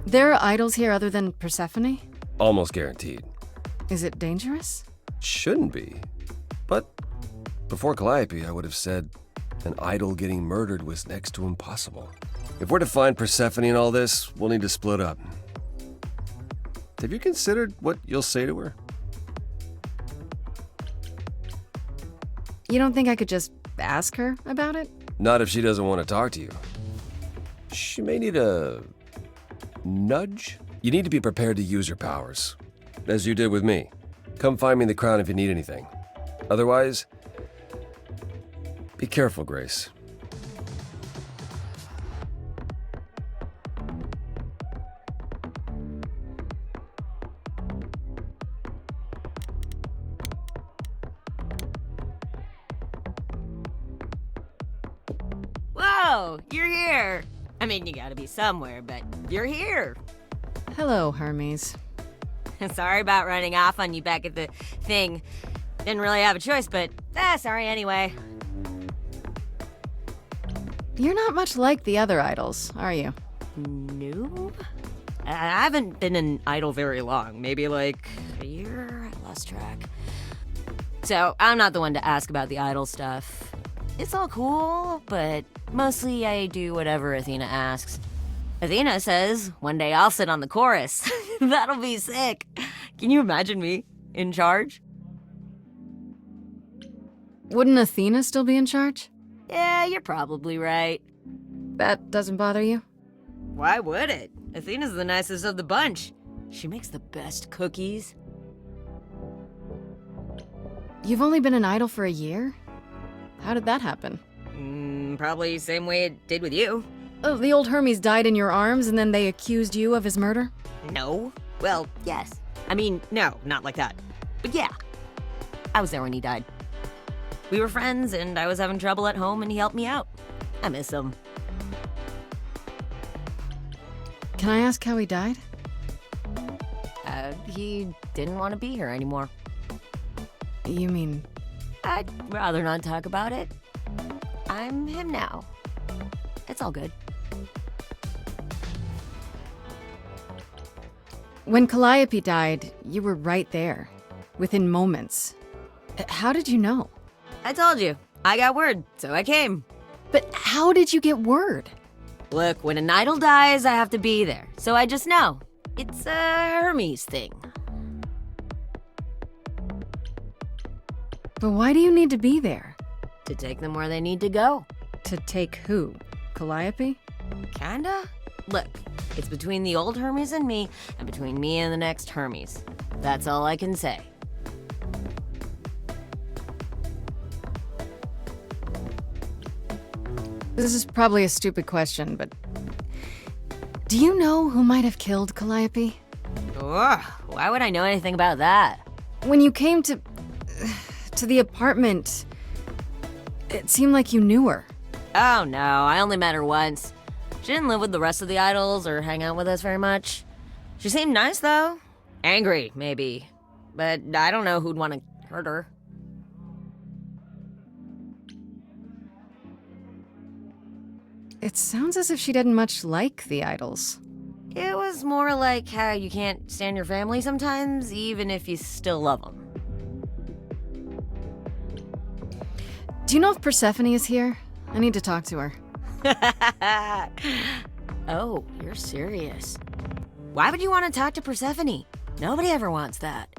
There are idols here other than Persephone? Almost guaranteed. Is it dangerous? Shouldn't be. But before Calliope, I would have said an idol getting murdered was next to impossible. If we're to find Persephone in all this, we'll need to split up. Have you considered what you'll say to her? You don't think I could just ask her about it? Not if she doesn't want to talk to you. She may need a nudge. You need to be prepared to use your powers, as you did with me. Come find me in the crown if you need anything. Otherwise, be careful, Grace. Whoa, you're here. I mean, you gotta be somewhere, but you're here. Hello, Hermes. Sorry about running off on you back at the thing. Didn't really have a choice, but sorry anyway. You're not much like the other idols, are you? No? I haven't been an idol very long. Maybe like a year? I lost track. So, I'm not the one to ask about the idol stuff. It's all cool, but mostly I do whatever Athena asks. Athena says one day I'll sit on the chorus. That'll be sick. Can you imagine me in charge? Wouldn't Athena still be in charge? Yeah, you're probably right. That doesn't bother you? Why would it? Athena's the nicest of the bunch. She makes the best cookies. You've only been an idol for a year? How did that happen? Probably same way it did with you. Oh, the old Hermes died in your arms and then they accused you of his murder? No. Well, yes. I mean, no, not like that. But yeah. I was there when he died. We were friends, and I was having trouble at home, and he helped me out. I miss him. Can I ask how he died? He didn't want to be here anymore. You mean... I'd rather not talk about it. I'm him now. It's all good. When Calliope died, you were right there, within moments. How did you know? I told you. I got word, so I came. But how did you get word? Look, when an idol dies, I have to be there. So I just know. It's a Hermes thing. But why do you need to be there? To take them where they need to go. To take who? Calliope? Kinda? Look, it's between the old Hermes and me, and between me and the next Hermes. That's all I can say. This is probably a stupid question, but... do you know who might have killed Calliope? Ugh, why would I know anything about that? When you came to the apartment, it seemed like you knew her. Oh no, I only met her once. She didn't live with the rest of the idols or hang out with us very much. She seemed nice though. Angry, maybe. But I don't know who'd want to hurt her. It sounds as if she didn't much like the idols. It was more like how you can't stand your family sometimes, even if you still love them. Do you know if Persephone is here? I need to talk to her. Oh, you're serious. Why would you want to talk to Persephone? Nobody ever wants that.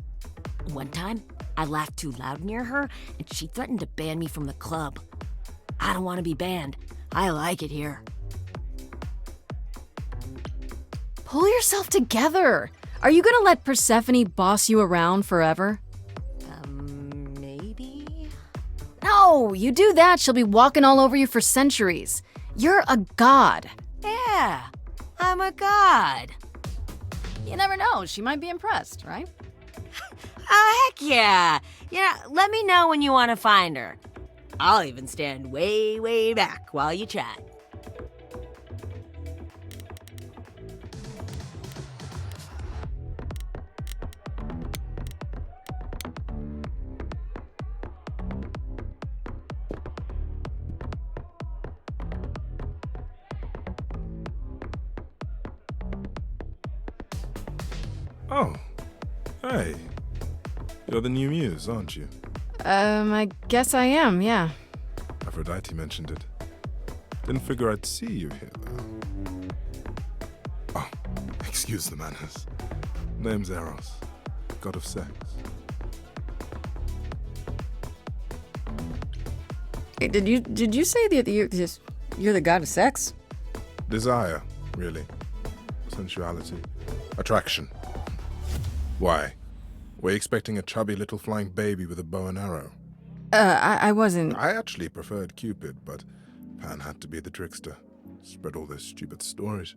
One time, I laughed too loud near her, and she threatened to ban me from the club. I don't want to be banned. I like it here. Pull yourself together. Are you gonna let Persephone boss you around forever? Maybe? No, you do that, she'll be walking all over you for centuries. You're a god. Yeah, I'm a god. You never know, she might be impressed, right? Oh, heck yeah. Yeah, let me know when you want to find her. I'll even stand way, way back while you chat. Oh, hey. You're the new muse, aren't you? I guess I am, yeah. Aphrodite mentioned it. Didn't figure I'd see you here, though. Oh, excuse the manners. Name's Eros, god of sex. Hey, did you say that you're the god of sex? Desire, really. Sensuality. Attraction. Why? Were you expecting a chubby little flying baby with a bow and arrow? I wasn't... I actually preferred Cupid, but Pan had to be the trickster. Spread all those stupid stories.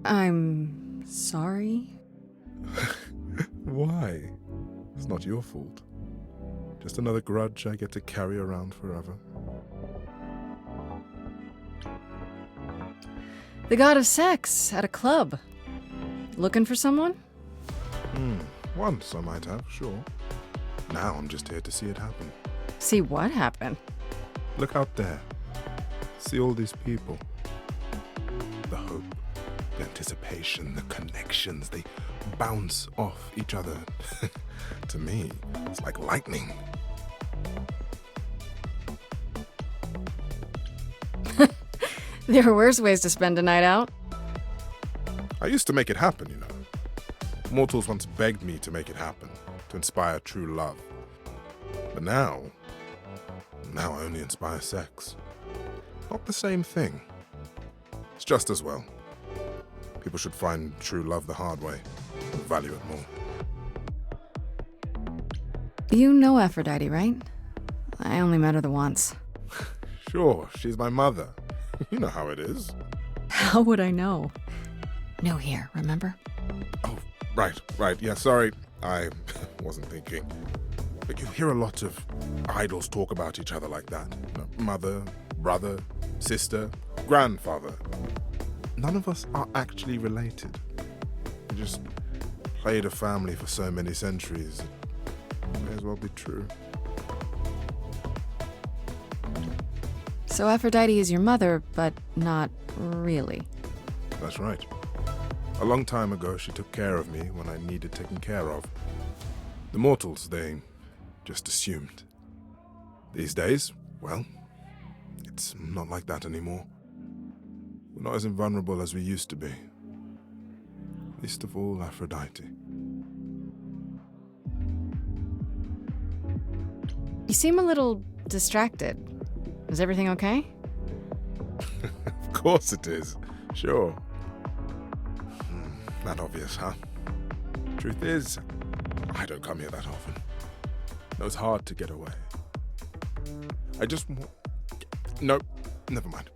I'm sorry? Why? It's not your fault. Just another grudge I get to carry around forever. The god of sex at a club. Looking for someone? Once I might have, sure. Now I'm just here to see it happen. See what happen? Look out there. See all these people. The hope, the anticipation, the connections, they bounce off each other. To me, it's like lightning. There are worse ways to spend a night out. I used to make it happen, you know. Mortals once begged me to make it happen, to inspire true love. But now I only inspire sex. Not the same thing. It's just as well. People should find true love the hard way, and value it more. You know Aphrodite, right? I only met her the once. Sure, she's my mother. You know how it is. How would I know? No here, remember? Oh, right. Yeah, sorry. I wasn't thinking. But you hear a lot of idols talk about each other like that. You know, mother, brother, sister, grandfather. None of us are actually related. We just played a family for so many centuries. It may as well be true. So Aphrodite is your mother, but not really. That's right. A long time ago, she took care of me when I needed taken care of. The mortals, they just assumed. These days, well, it's not like that anymore. We're not as invulnerable as we used to be. Least of all, Aphrodite. You seem a little distracted. Is everything okay? Of course it is. Sure. That obvious, huh? Truth is, I don't come here that often. No, it's hard to get away. I just want... No, never mind.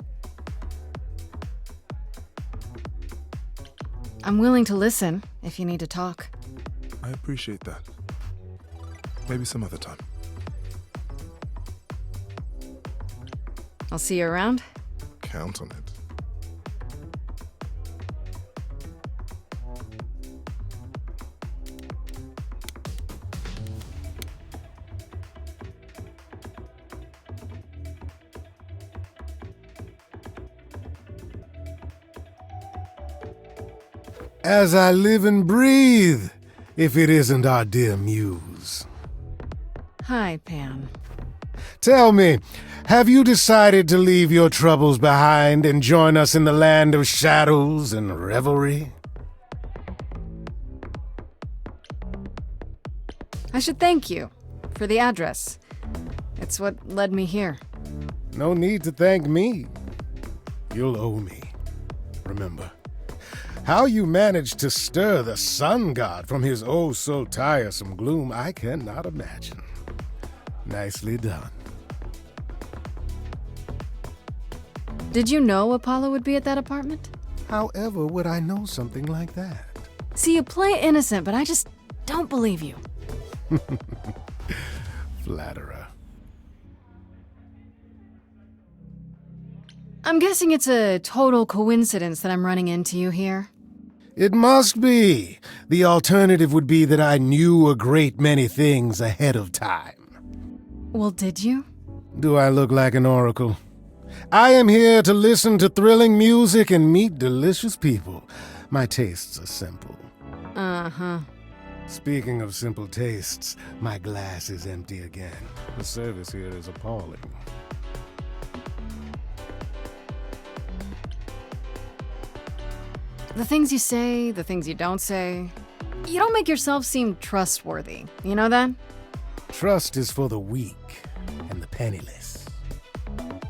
I'm willing to listen if you need to talk. I appreciate that. Maybe some other time. I'll see you around. Count on it. As I live and breathe, if it isn't our dear muse. Hi, Pan. Tell me, have you decided to leave your troubles behind and join us in the land of shadows and revelry? I should thank you for the address. It's what led me here. No need to thank me. You'll owe me. Remember, how you managed to stir the sun god from his oh-so-tiresome gloom, I cannot imagine. Nicely done. Did you know Apollo would be at that apartment? However would I know something like that? See, you play innocent, but I just don't believe you. Flatterer. I'm guessing it's a total coincidence that I'm running into you here. It must be. The alternative would be that I knew a great many things ahead of time. Well, did you? Do I look like an oracle? I am here to listen to thrilling music and meet delicious people. My tastes are simple. Uh-huh. Speaking of simple tastes, my glass is empty again. The service here is appalling. The things you say, the things you don't say. You don't make yourself seem trustworthy. You know that? Trust is for the weak and the penniless.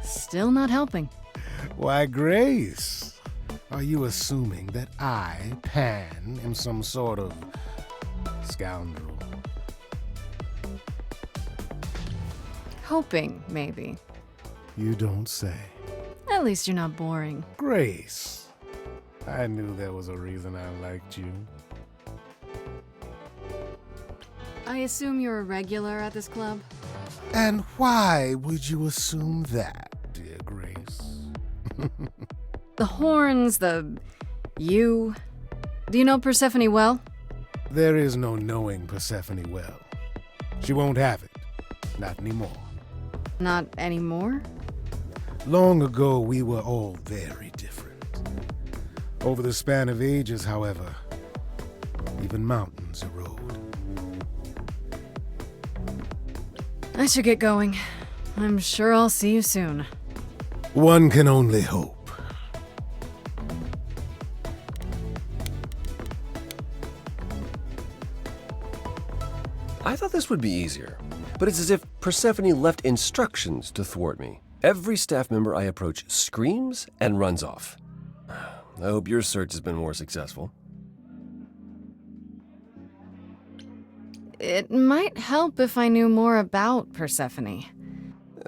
Still not helping. Why, Grace, are you assuming that I, Pan, am some sort of scoundrel? Hoping, maybe. You don't say. At least you're not boring. Grace, I knew there was a reason I liked you. I assume you're a regular at this club? And why would you assume that, dear Grace? The horns, you. Do you know Persephone well? There is no knowing Persephone well. She won't have it. Not anymore. Not anymore? Long ago, we were all very different. Over the span of ages, however, even mountains erode. I should get going. I'm sure I'll see you soon. One can only hope. I thought this would be easier, but it's as if Persephone left instructions to thwart me. Every staff member I approach screams and runs off. I hope your search has been more successful. It might help if I knew more about Persephone.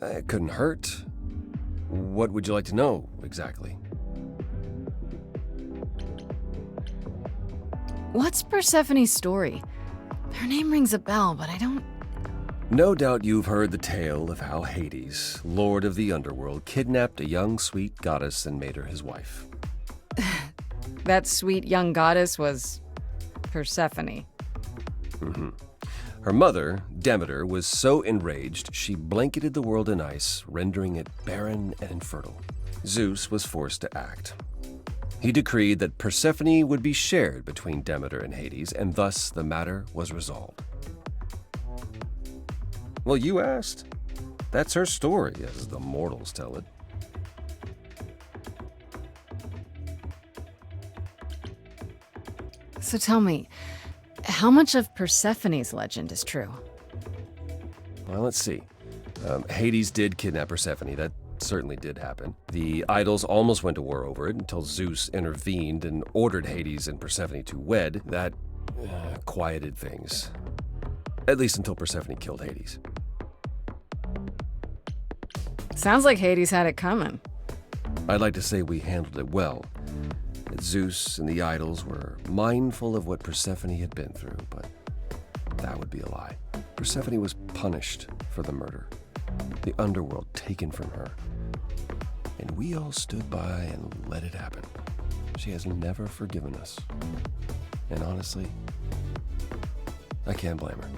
It couldn't hurt. What would you like to know, exactly? What's Persephone's story? Her name rings a bell, but I don't... No doubt you've heard the tale of how Hades, lord of the underworld, kidnapped a young sweet goddess and made her his wife. That sweet young goddess was Persephone. Mm-hmm. Her mother, Demeter, was so enraged she blanketed the world in ice, rendering it barren and infertile. Zeus was forced to act. He decreed that Persephone would be shared between Demeter and Hades, and thus the matter was resolved. Well, you asked. That's her story, as the mortals tell it. So tell me, how much of Persephone's legend is true? Well, let's see. Hades did kidnap Persephone. That certainly did happen. The idols almost went to war over it until Zeus intervened and ordered Hades and Persephone to wed. That quieted things. At least until Persephone killed Hades. Sounds like Hades had it coming. I'd like to say we handled it well. That Zeus and the idols were mindful of what Persephone had been through, but that would be a lie. Persephone was punished for the murder, the underworld taken from her. And we all stood by and let it happen. She has never forgiven us. And honestly, I can't blame her.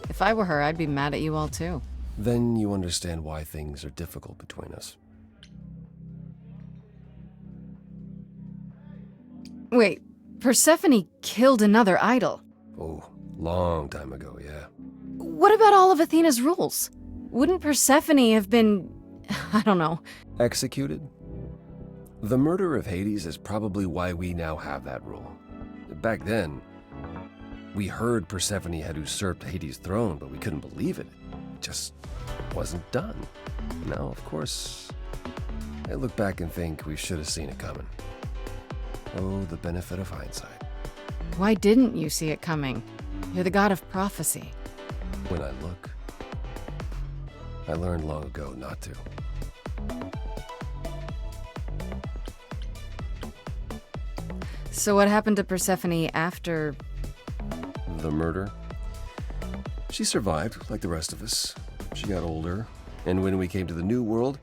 If I were her, I'd be mad at you all too. Then you understand why things are difficult between us. Wait, Persephone killed another idol? Oh, long time ago, yeah. What about all of Athena's rules? Wouldn't Persephone have been, I don't know... Executed? The murder of Hades is probably why we now have that rule. Back then, we heard Persephone had usurped Hades' throne, but we couldn't believe it. It just wasn't done. Now, of course, I look back and think we should have seen it coming. Oh, the benefit of hindsight. Why didn't you see it coming? You're the god of prophecy. When I look, I learned long ago not to. So what happened to Persephone after... The murder? She survived, like the rest of us. She got older, and when we came to the new world,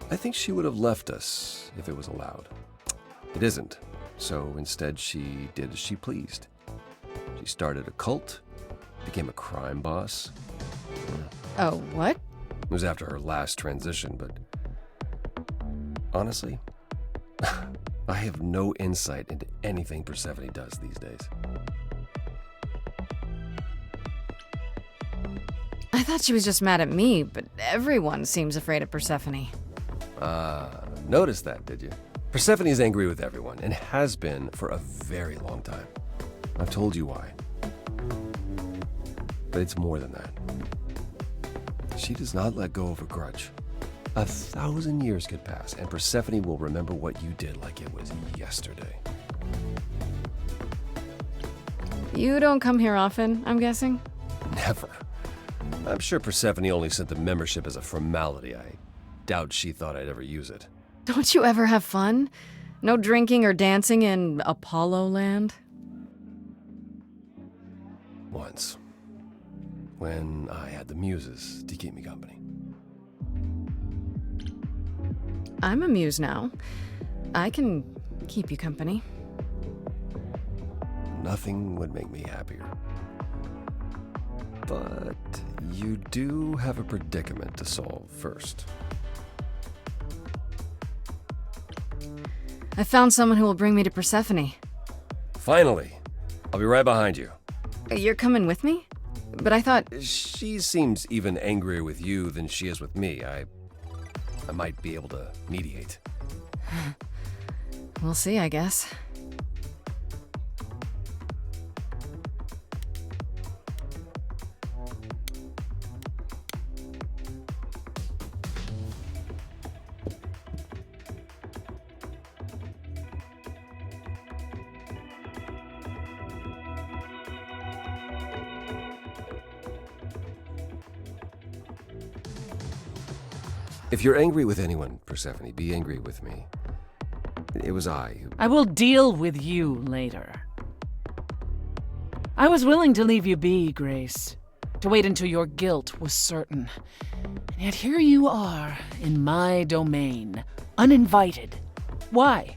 I think she would have left us if it was allowed. It isn't, so instead she did as she pleased. She started a cult, became a crime boss. Oh, what? It was after her last transition, but honestly, I have no insight into anything Persephone does these days. I thought she was just mad at me, but everyone seems afraid of Persephone. Noticed that, did you? Persephone is angry with everyone, and has been for a very long time. I've told you why. But it's more than that. She does not let go of a grudge. 1,000 years could pass, and Persephone will remember what you did like it was yesterday. You don't come here often, I'm guessing? Never. I'm sure Persephone only sent the membership as a formality. I doubt she thought I'd ever use it. Don't you ever have fun? No drinking or dancing in Apollo land? Once. When I had the muses to keep me company. I'm a muse now. I can keep you company. Nothing would make me happier. But you do have a predicament to solve first. I found someone who will bring me to Persephone. Finally! I'll be right behind you. You're coming with me? But I thought... She seems even angrier with you than she is with me. I might be able to mediate. We'll see, I guess. If you're angry with anyone, Persephone, be angry with me. It was I who... I will deal with you later. I was willing to leave you be, Grace, to wait until your guilt was certain. And yet here you are, in my domain, uninvited. Why?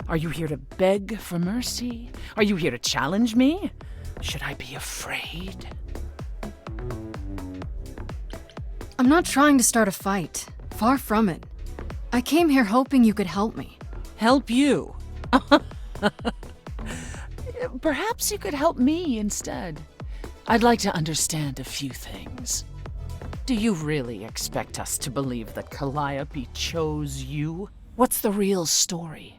Are you here to beg for mercy? Are you here to challenge me? Should I be afraid? I'm not trying to start a fight. Far from it. I came here hoping you could help me. Help you? Perhaps you could help me instead. I'd like to understand a few things. Do you really expect us to believe that Calliope chose you? What's the real story?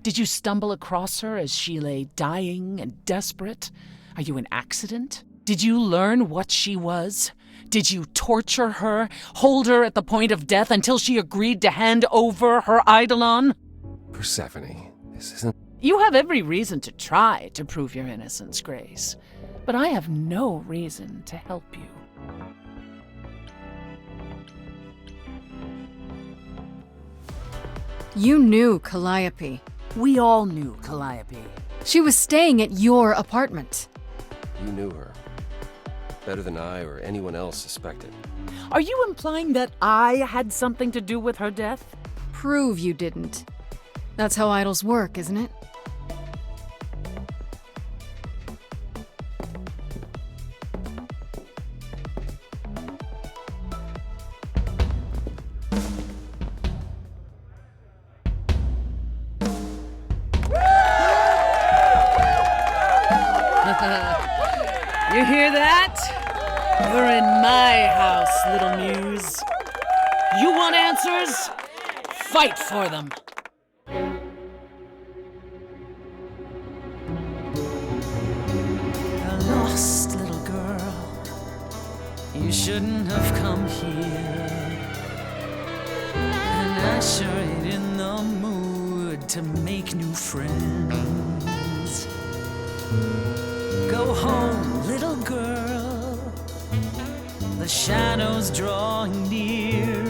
Did you stumble across her as she lay dying and desperate? Are you an accident? Did you learn what she was? Did you torture her, hold her at the point of death until she agreed to hand over her eidolon? Persephone, this isn't... You have every reason to try to prove your innocence, Grace, but I have no reason to help you. You knew Calliope. We all knew Calliope. She was staying at your apartment. You knew her. Better than I or anyone else suspected. Are you implying that I had something to do with her death? Prove you didn't. That's how idols work, isn't it? You hear that? You're in my house, little muse. You want answers? Fight for them. A lost little girl, you shouldn't have come here. And I sure ain't in the mood to make new friends. Go home, little girl. The shadows drawing near,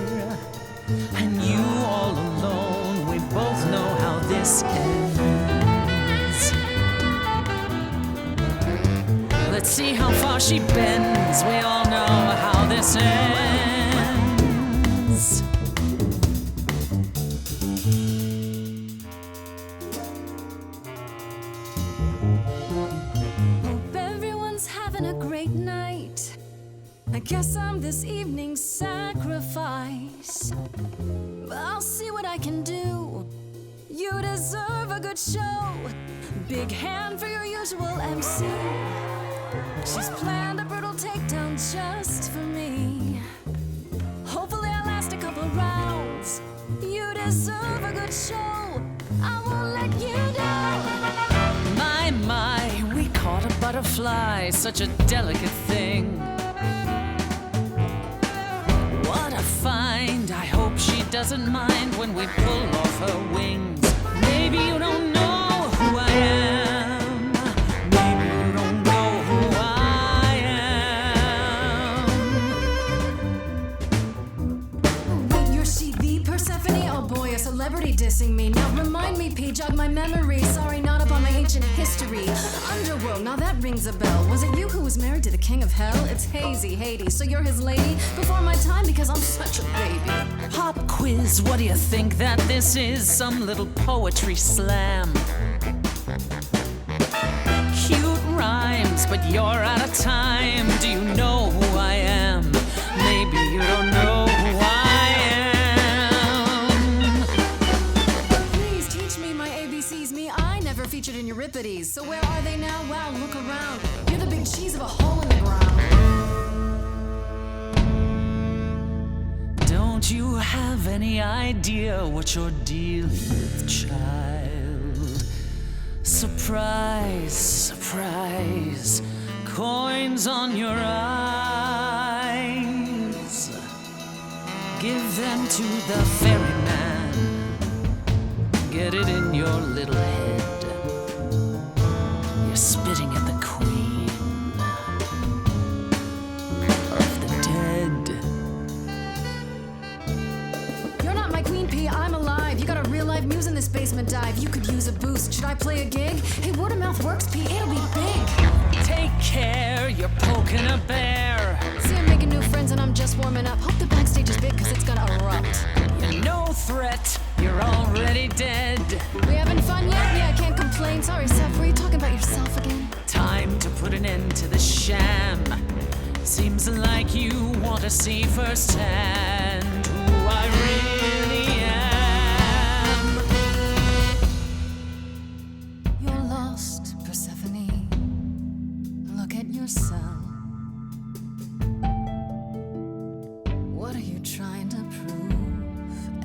and you all alone. We both know how this ends. Let's see how far she bends. We all know how this ends. A great night. I guess I'm this evening's sacrifice. But I'll see what I can do. You deserve a good show. Big hand for your usual MC. She's planned a brutal takedown just for me. Hopefully I'll last a couple rounds. You deserve a good show. I won't let you down. My, we caught a butterfly, such a delicate thing. What a find, I hope she doesn't mind when we pull off her wings. Maybe you don't know who I am. Maybe you don't know who I am. Wait, you're she the Persephone? Oh boy, a celebrity dissing me. Now remind me, P, jog my memory. Sorry, not up on my ancient history. Underworld, now that rings a bell. Was it you who was married to the king of hell? It's hazy, Hades. So you're his lady before my time because I'm such a baby. Pop quiz, what do you think that this is? Some little poetry slam. Cute rhymes, but you're out of time. Do you know who I am? Maybe you don't know who I am. Please teach me my ABCs. Me, I never featured in Euripides. So where are they now? Wow, look around. You're the big cheese of a hole in the ground. Don't you have any idea what you're dealing with, child? Surprise, surprise, coins on your eyes. Give them to the ferryman. Get it in your little head. You're spitting at the queen of the dead. live muse in this basement dive. You could use a boost. Should I play a gig? Hey, word of mouth works, Pete. It'll be big. Take care, you're poking a bear. See, I'm making new friends and I'm just warming up. Hope the backstage is big, cause it's gonna erupt. You're no threat, you're already dead. We having fun yet? Yeah, I can't complain. Sorry, Seth, were you talking about yourself again? Time to put an end to the sham. Seems like you want to see firsthand who I really am. You're lost, Persephone. Look at yourself. What are you trying to prove?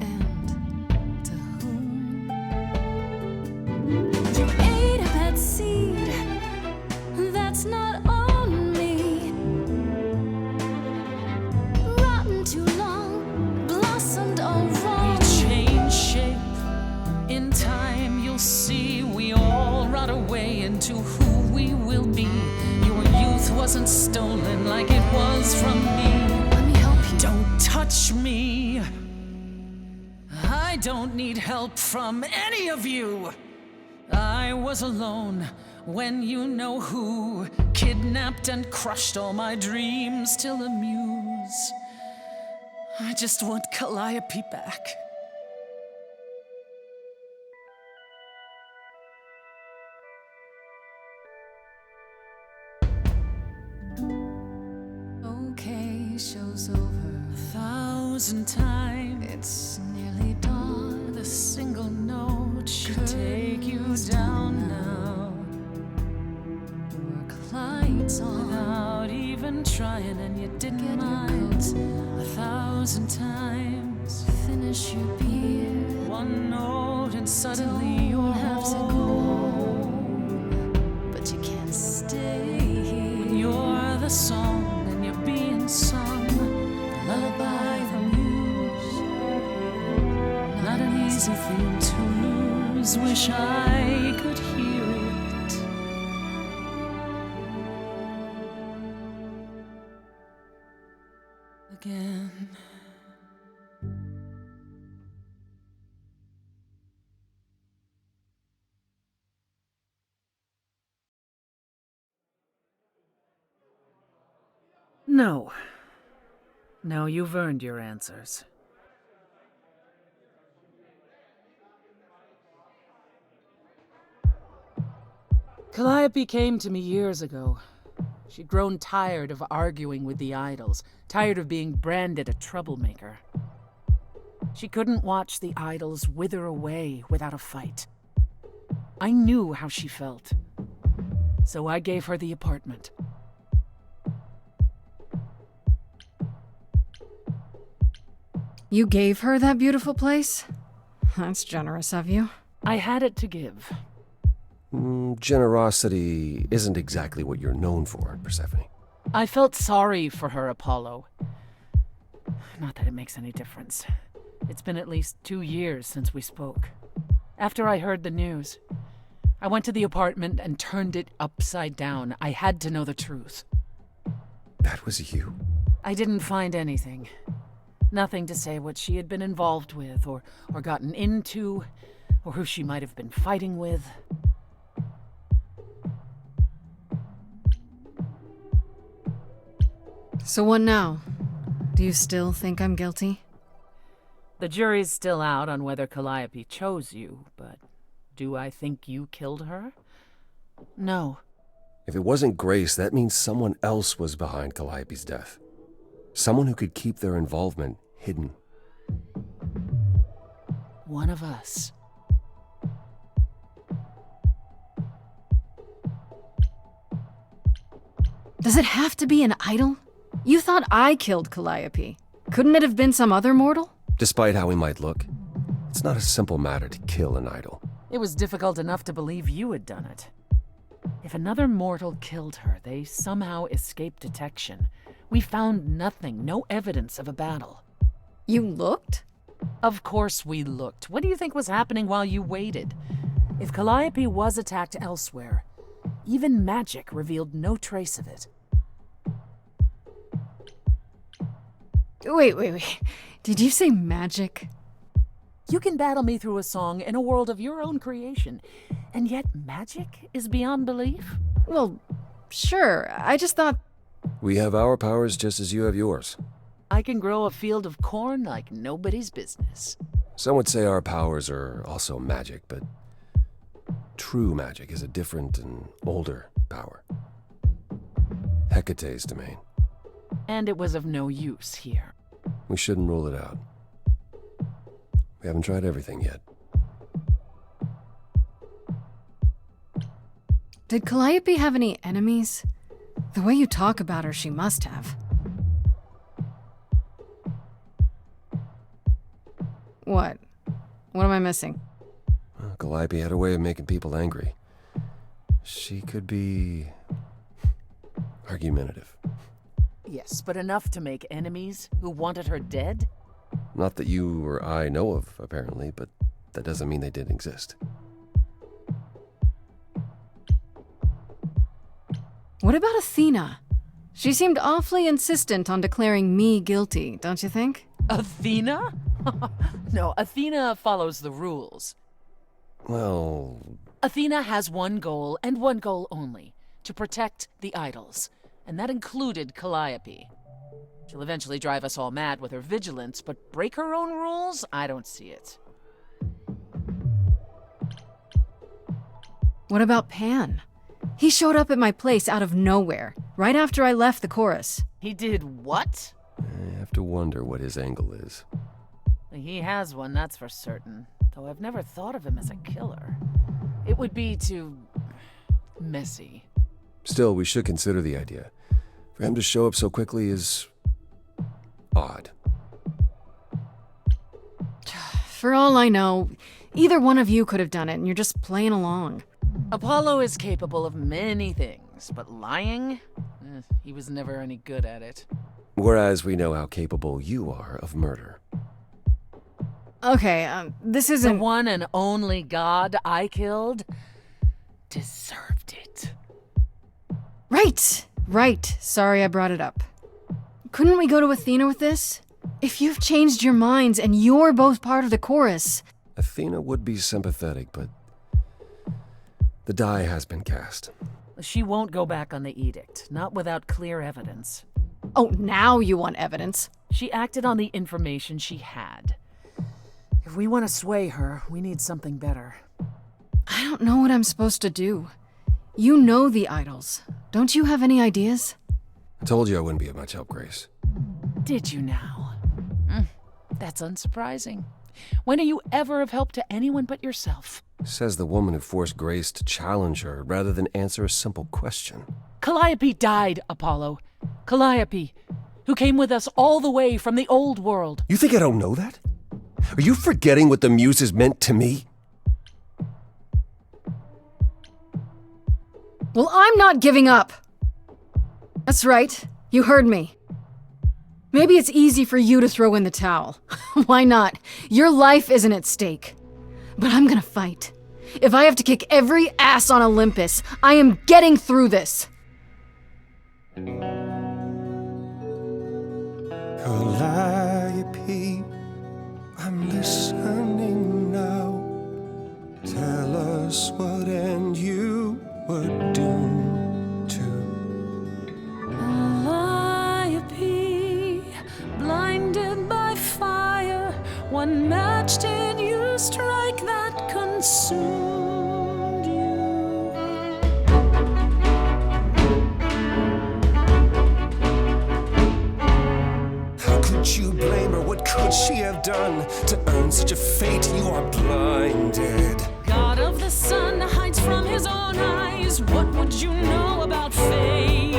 And to whom? You ate a bad seed. That's not on me. Rotten too long, blossomed all wrong. We change shape. In time you'll see we all rot away into who we will be. Your youth wasn't stolen like it was from me. Let me help you. Don't touch me. I don't need help from any of you. I was alone when you know who kidnapped and crushed all my dreams till a muse. I just want Calliope back. Okay, show's over. 1,000 times. It's nearly dawn. The single note should take you down now. Work lights on. Without even trying, and you didn't mind. 1,000 times. Finish your beer. One note and suddenly you'll have to go home. But you can't stay here. You're the song and you're being sung. The lullaby of the muse. Not an easy thing to lose. Wish I could hear it. Again. No. No, you've earned your answers. Calliope came to me years ago. She'd grown tired of arguing with the idols, tired of being branded a troublemaker. She couldn't watch the idols wither away without a fight. I knew how she felt, so I gave her the apartment. You gave her that beautiful place? That's generous of you. I had it to give. Generosity isn't exactly what you're known for, Persephone. I felt sorry for her, Apollo. Not that it makes any difference. It's been at least 2 years since we spoke. After I heard the news, I went to the apartment and turned it upside down. I had to know the truth. That was you? I didn't find anything. Nothing to say what she had been involved with, or gotten into, or who she might have been fighting with. So what now? Do you still think I'm guilty? The jury's still out on whether Calliope chose you, but do I think you killed her? No. If it wasn't Grace, that means someone else was behind Calliope's death. Someone who could keep their involvement hidden. One of us. Does it have to be an idol? You thought I killed Calliope. Couldn't it have been some other mortal? Despite how he might look, it's not a simple matter to kill an idol. It was difficult enough to believe you had done it. If another mortal killed her, they somehow escaped detection. We found nothing, no evidence of a battle. You looked? Of course we looked. What do you think was happening while you waited? If Calliope was attacked elsewhere, even magic revealed no trace of it. Wait. Did you say magic? You can battle me through a song in a world of your own creation, and yet magic is beyond belief? Well, sure. I just thought. We have our powers just as you have yours. I can grow a field of corn like nobody's business. Some would say our powers are also magic, but true magic is a different and older power. Hecate's domain. And it was of no use here. We shouldn't rule it out. We haven't tried everything yet. Did Calliope have any enemies? The way you talk about her, she must have. What? What am I missing? Well, Calliope had a way of making people angry. She could be argumentative. Yes, but enough to make enemies who wanted her dead? Not that you or I know of, apparently, but that doesn't mean they didn't exist. What about Athena? She seemed awfully insistent on declaring me guilty, don't you think? Athena? No, Athena follows the rules. Well... Athena has one goal, and one goal only. To protect the idols. And that included Calliope. She'll eventually drive us all mad with her vigilance, but break her own rules? I don't see it. What about Pan? He showed up at my place out of nowhere, right after I left the chorus. He did what? I have to wonder what his angle is. He has one, that's for certain. Though I've never thought of him as a killer. It would be too... messy. Still, we should consider the idea. For him to show up so quickly is... odd. For all I know, either one of you could have done it, and you're just playing along. Apollo is capable of many things, but lying? He was never any good at it. Whereas we know how capable you are of murder. Okay, this isn't... The one and only god I killed deserved it. Right. Sorry I brought it up. Couldn't we go to Athena with this? If you've changed your minds and you're both part of the chorus... Athena would be sympathetic, but... the die has been cast. She won't go back on the edict, not without clear evidence. Oh, now you want evidence? She acted on the information she had. If we want to sway her, we need something better. I don't know what I'm supposed to do. You know the idols. Don't you have any ideas? I told you I wouldn't be of much help, Grace. Did you now? That's unsurprising. When are you ever of help to anyone but yourself? Says the woman who forced Grace to challenge her rather than answer a simple question. Calliope died, Apollo. Calliope, who came with us all the way from the old world. You think I don't know that? Are you forgetting what the Muses meant to me? Well, I'm not giving up. That's right. You heard me. Maybe it's easy for you to throw in the towel. Why not? Your life isn't at stake. But I'm gonna fight. If I have to kick every ass on Olympus, I am getting through this. Calliope, I'm listening now. Tell us what end you were doomed to. Calliope, blinded by fire, one match did you strike that consumed you. How could you blame her? What could she have done to earn such a fate? You are blinded. God of the sun hides from his own eyes. What would you know about fate?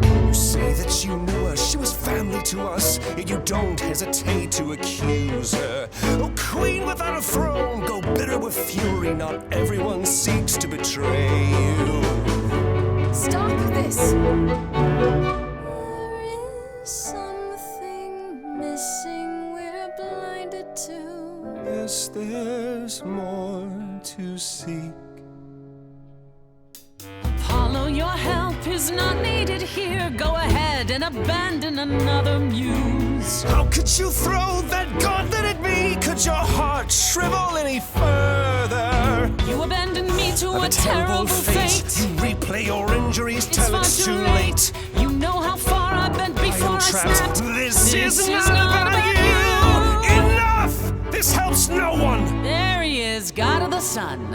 You say that you knew her, she was family to us, yet you don't hesitate to accuse her. Oh, queen without a throne, go bitter with fury. Not everyone seeks to betray you. Stop this. There is something missing we're blinded to. Yes, there's more to seek. Apollo, your help is not needed here. Go ahead and abandon another muse. How could you throw that gauntlet at me? Could your heart shrivel any further? You abandoned me to Of a terrible fate. You replay your injuries It's till far it's too too late. late. You know how far I bent before I trapped. snapped. This is not about you. Enough! This helps no one. There he is, God of the Sun.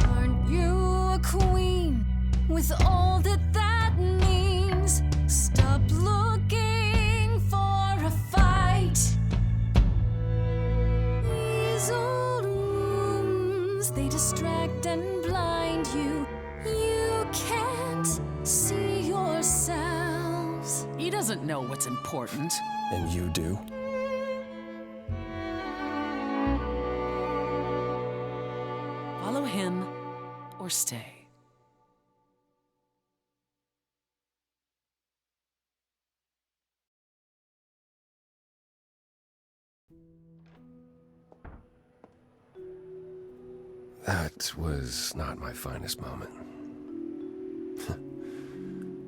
Aren't you a queen with all that means? Stop looking for a fight. These old wounds, they distract and blind you. You can't see yourselves. He doesn't know what's important. And you do? Follow him or stay. That was not my finest moment.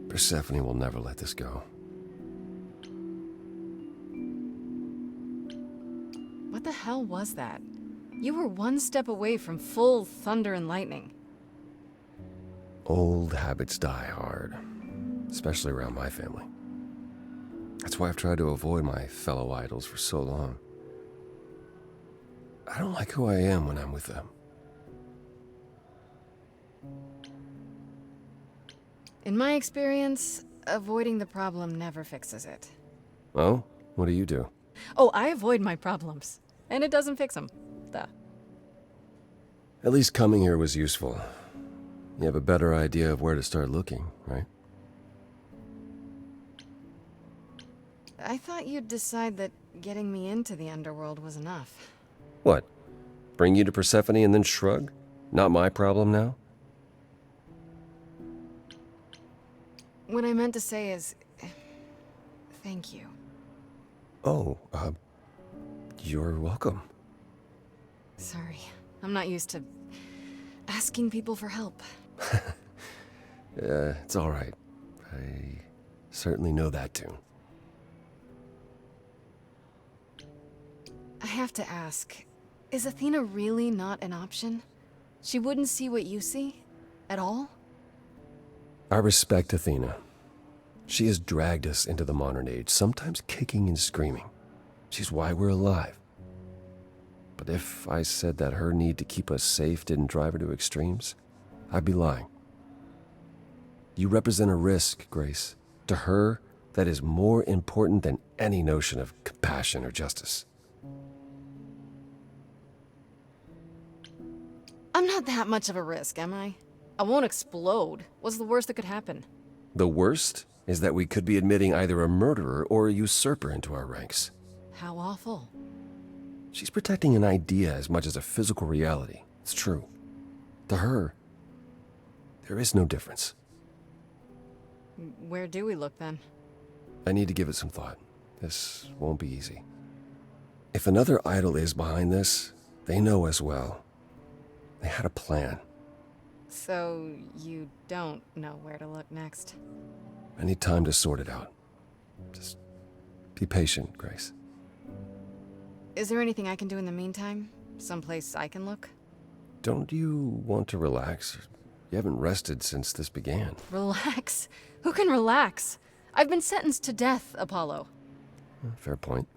Persephone will never let this go. What the hell was that? You were one step away from full thunder and lightning. Old habits die hard, especially around my family. That's why I've tried to avoid my fellow idols for so long. I don't like who I am when I'm with them. In my experience, avoiding the problem never fixes it. Oh? What do you do? Oh, I avoid my problems, and it doesn't fix them. Duh. At least coming here was useful. You have a better idea of where to start looking, right? I thought you'd decide that getting me into the underworld was enough. What? Bring you to Persephone and then shrug? Not my problem now? What I meant to say is... thank you. Oh, you're welcome. Sorry, I'm not used to asking people for help. It's all right. I certainly know that tune. I have to ask, is Athena really not an option? She wouldn't see what you see? At all? I respect Athena. She has dragged us into the modern age, sometimes kicking and screaming. She's why we're alive. But if I said that her need to keep us safe didn't drive her to extremes, I'd be lying. You represent a risk, Grace. To her, that is more important than any notion of compassion or justice. I'm not that much of a risk, am I? I won't explode. What's the worst that could happen? The worst is that we could be admitting either a murderer or a usurper into our ranks. How awful. She's protecting an idea as much as a physical reality. It's true. To her, there is no difference. Where do we look then? I need to give it some thought. This won't be easy. If another idol is behind this, they know as well. They had a plan. So you don't know where to look next? I need time to sort it out. Just be patient, Grace. Is there anything I can do in the meantime? Someplace I can look? Don't you want to relax? You haven't rested since this began. Relax? Who can relax? I've been sentenced to death, Apollo. Fair point.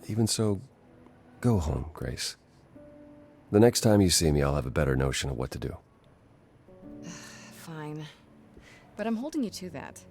Even so, go home, Grace. The next time you see me, I'll have a better notion of what to do. Fine. But I'm holding you to that.